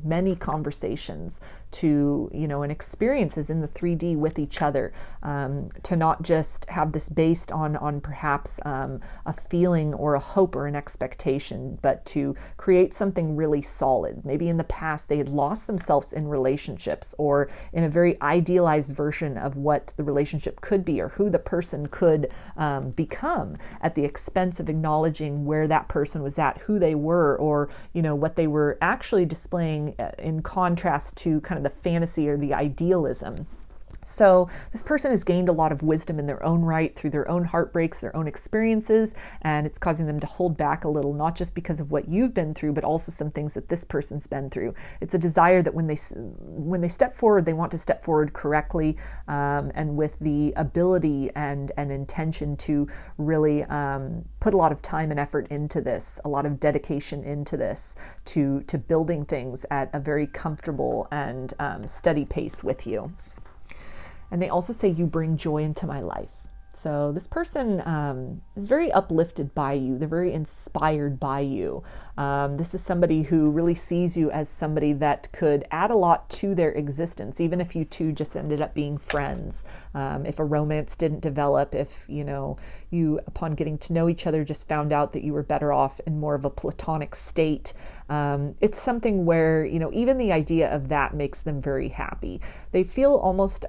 [SPEAKER 1] many conversations, to, and experiences in the 3D with each other, to not just have this based on perhaps a feeling or a hope or an expectation, but to create something really solid. Maybe in the past they had lost themselves in relationships, or in a very idealized version of what the relationship could be, or who the person could become, at the expense of acknowledging where that person was at, who they were, or what they were actually displaying in contrast to kind of the fantasy or the idealism. So this person has gained a lot of wisdom in their own right through their own heartbreaks, their own experiences, and it's causing them to hold back a little, not just because of what you've been through, but also some things that this person's been through. It's a desire that when they step forward, they want to step forward correctly, and with the ability and intention to really put a lot of time and effort into this, a lot of dedication into this, to building things at a very comfortable and steady pace with you. And they also say, you bring joy into my life. So this person is very uplifted by you. They're very inspired by you. This is somebody who really sees you as somebody that could add a lot to their existence, even if you two just ended up being friends. If a romance didn't develop, if you, upon getting to know each other, just found out that you were better off in more of a platonic state. It's something where, even the idea of that makes them very happy. They feel almost,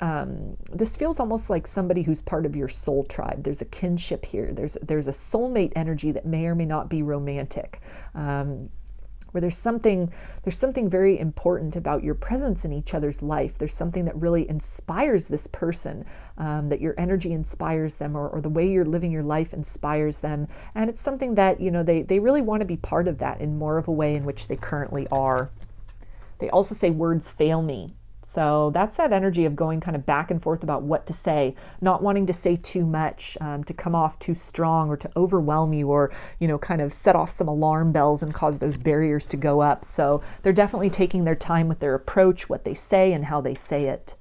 [SPEAKER 1] this feels almost like somebody who's part of your soul tribe. There's a kinship here. There's a soulmate energy that may or may not be romantic. Where there's something very important about your presence in each other's life. There's something that really inspires this person, that your energy inspires them, or the way you're living your life inspires them. And it's something that, they really want to be part of that in more of a way in which they currently are. They also say, words fail me. So that's that energy of going kind of back and forth about what to say, not wanting to say too much, to come off too strong or to overwhelm you, or, kind of set off some alarm bells and cause those barriers to go up. So they're definitely taking their time with their approach, what they say and how they say it.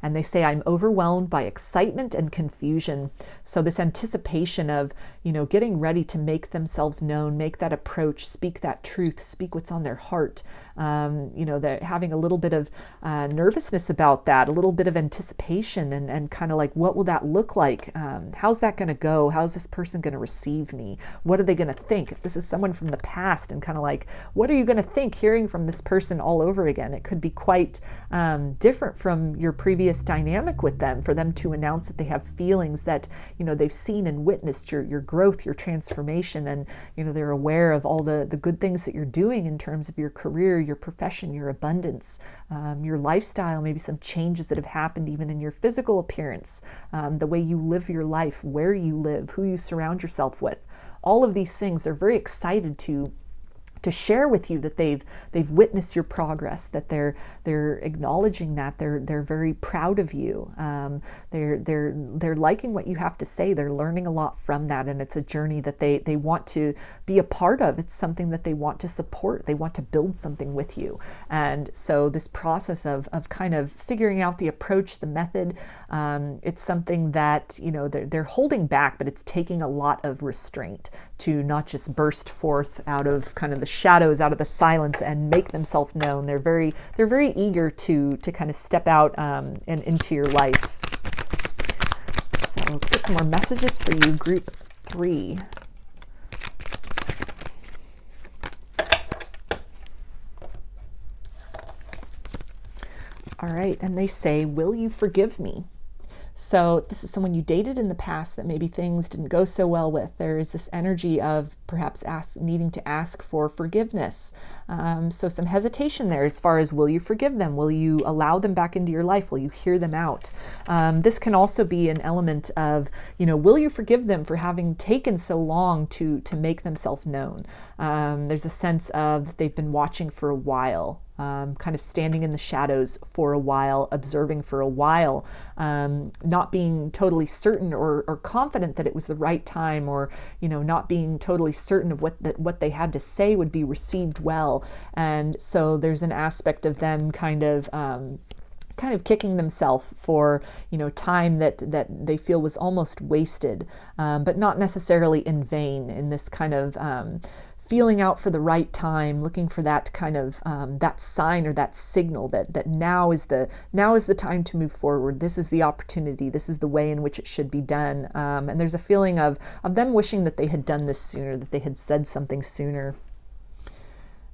[SPEAKER 1] And they say, I'm overwhelmed by excitement and confusion. So this anticipation of, getting ready to make themselves known, make that approach, speak that truth, speak what's on their heart. They're having a little bit of nervousness about that, a little bit of anticipation, and kind of like, what will that look like? How's that going to go? How's this person going to receive me? What are they going to think? If this is someone from the past, and kind of like, what are you going to think hearing from this person all over again? It could be quite different from your previous dynamic with them, for them to announce that they have feelings that, they've seen and witnessed your growth, your transformation, and, they're aware of all the good things that you're doing in terms of your career, your profession, your abundance, your lifestyle, maybe some changes that have happened even in your physical appearance, the way you live your life, where you live, who you surround yourself with. All of these things, they're very excited to share with you that they've witnessed your progress, that they're acknowledging that they're very proud of you. They're liking what you have to say. They're learning a lot from that, and it's a journey that they want to be a part of. It's something that they want to support. They want to build something with you. And so this process of kind of figuring out the approach, the method, it's something that they're holding back, but it's taking a lot of restraint to not just burst forth out of kind of the shadows, out of the silence, and make themselves known. They're very eager to kind of step out and into your life. So let's get some more messages for you, group 3. All right, and they say, will you forgive me? So this is someone you dated in the past that maybe things didn't go so well with. There is this energy of perhaps needing to ask for forgiveness. So some hesitation there as far as, will you forgive them? Will you allow them back into your life? Will you hear them out? This can also be an element of, will you forgive them for having taken so long to make themselves known? There's a sense of they've been watching for a while. Kind of standing in the shadows for a while, observing for a while, not being totally certain or confident that it was the right time, or not being totally certain of what they had to say would be received well. And so there's an aspect of them kind of kicking themselves for time that they feel was almost wasted, but not necessarily in vain, in this kind of feeling out for the right time, looking for that kind of that sign or that signal that now is the time to move forward. This is the opportunity. This is the way in which it should be done. And there's a feeling of them wishing that they had done this sooner, that they had said something sooner.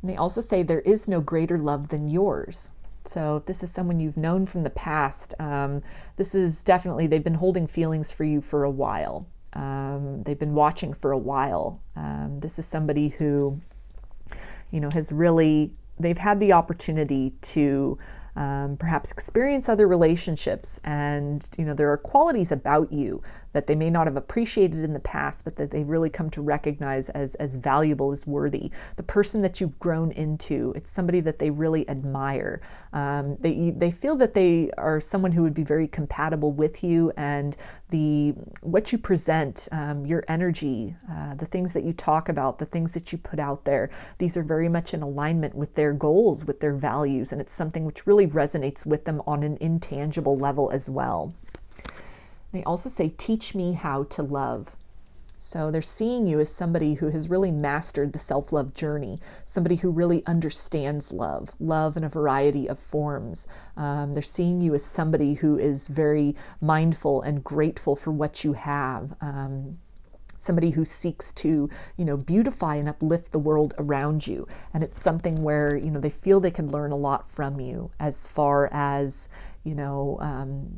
[SPEAKER 1] And they also say, there is no greater love than yours. So if this is someone you've known from the past, this is definitely, they've been holding feelings for you for a while. They've been watching for a while. This is somebody who, has really, they've had the opportunity to perhaps experience other relationships, and there are qualities about you that they may not have appreciated in the past, but that they really come to recognize as valuable, as worthy. The person that you've grown into, it's somebody that they really admire. They feel that they are someone who would be very compatible with you, and what you present, your energy, the things that you talk about, the things that you put out there, these are very much in alignment with their goals, with their values, and it's something which really resonates with them on an intangible level as well. They also say, teach me how to love. So they're seeing you as somebody who has really mastered the self-love journey, somebody who really understands love in a variety of forms. They're seeing you as somebody who is very mindful and grateful for what you have. Somebody who seeks to, beautify and uplift the world around you. And it's something where, they feel they can learn a lot from you, as far as,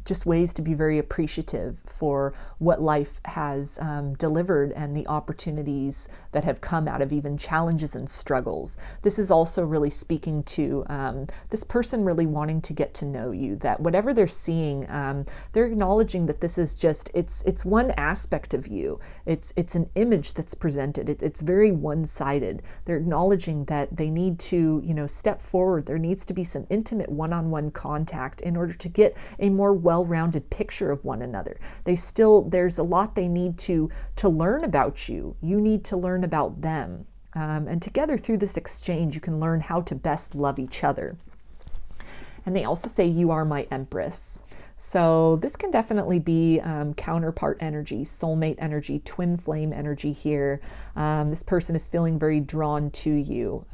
[SPEAKER 1] just ways to be very appreciative for what life has delivered, and the opportunities that have come out of even challenges and struggles. This is also really speaking to this person really wanting to get to know you, that whatever they're seeing, they're acknowledging that this is just, it's one aspect of you. It's an image that's presented. It's very one-sided. They're acknowledging that they need to, step forward. There needs to be some intimate one-on-one contact in order to get a more well-rounded picture of one another. There's a lot they need to learn about you. You need to learn about them. And together through this exchange, you can learn how to best love each other. And they also say, you are my empress. So this can definitely be counterpart energy, soulmate energy, twin flame energy here. This person is feeling very drawn to you.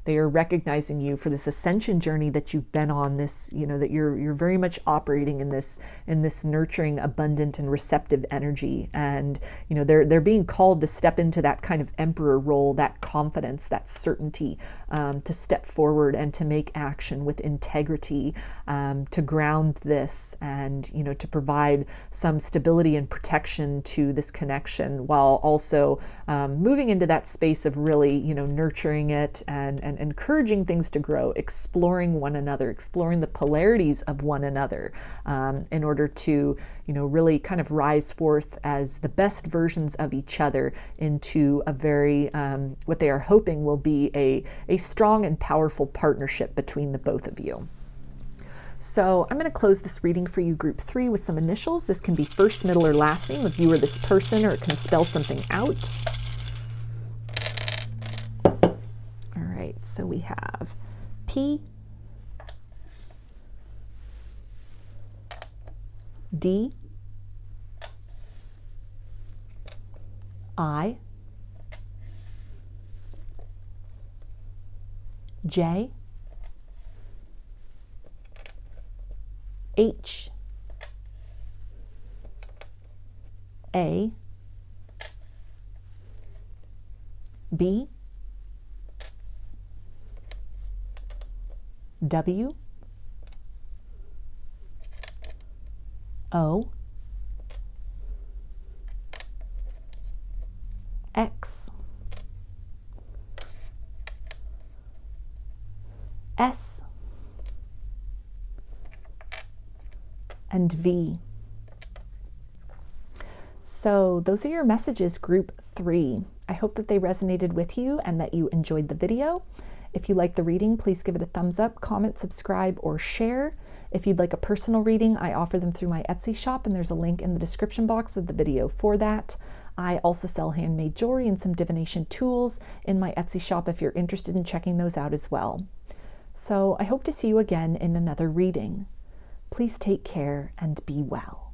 [SPEAKER 1] They are recognizing you for this ascension journey that you've been on, this, that you're very much operating in this nurturing, abundant, and receptive energy. And, they're being called to step into that kind of emperor role, that confidence, that certainty, to step forward and to make action with integrity, to ground this, and, to provide some stability and protection to this connection, while also moving into that space of really, nurturing it and encouraging things to grow, exploring one another, exploring the polarities of one another, in order to, really kind of rise forth as the best versions of each other into a very, what they are hoping will be a strong and powerful partnership between the both of you. So I'm going to close this reading for you, group 3, with some initials. This can be first, middle, or last name of you or this person, or it can spell something out. So we have P, D, I, J, H, A, B, W, O, X, S, and V. So those are your messages, group 3. I hope that they resonated with you and that you enjoyed the video. If you like the reading, please give it a thumbs up, comment, subscribe, or share. If you'd like a personal reading, I offer them through my Etsy shop, and there's a link in the description box of the video for that. I also sell handmade jewelry and some divination tools in my Etsy shop if you're interested in checking those out as well. So I hope to see you again in another reading. Please take care and be well.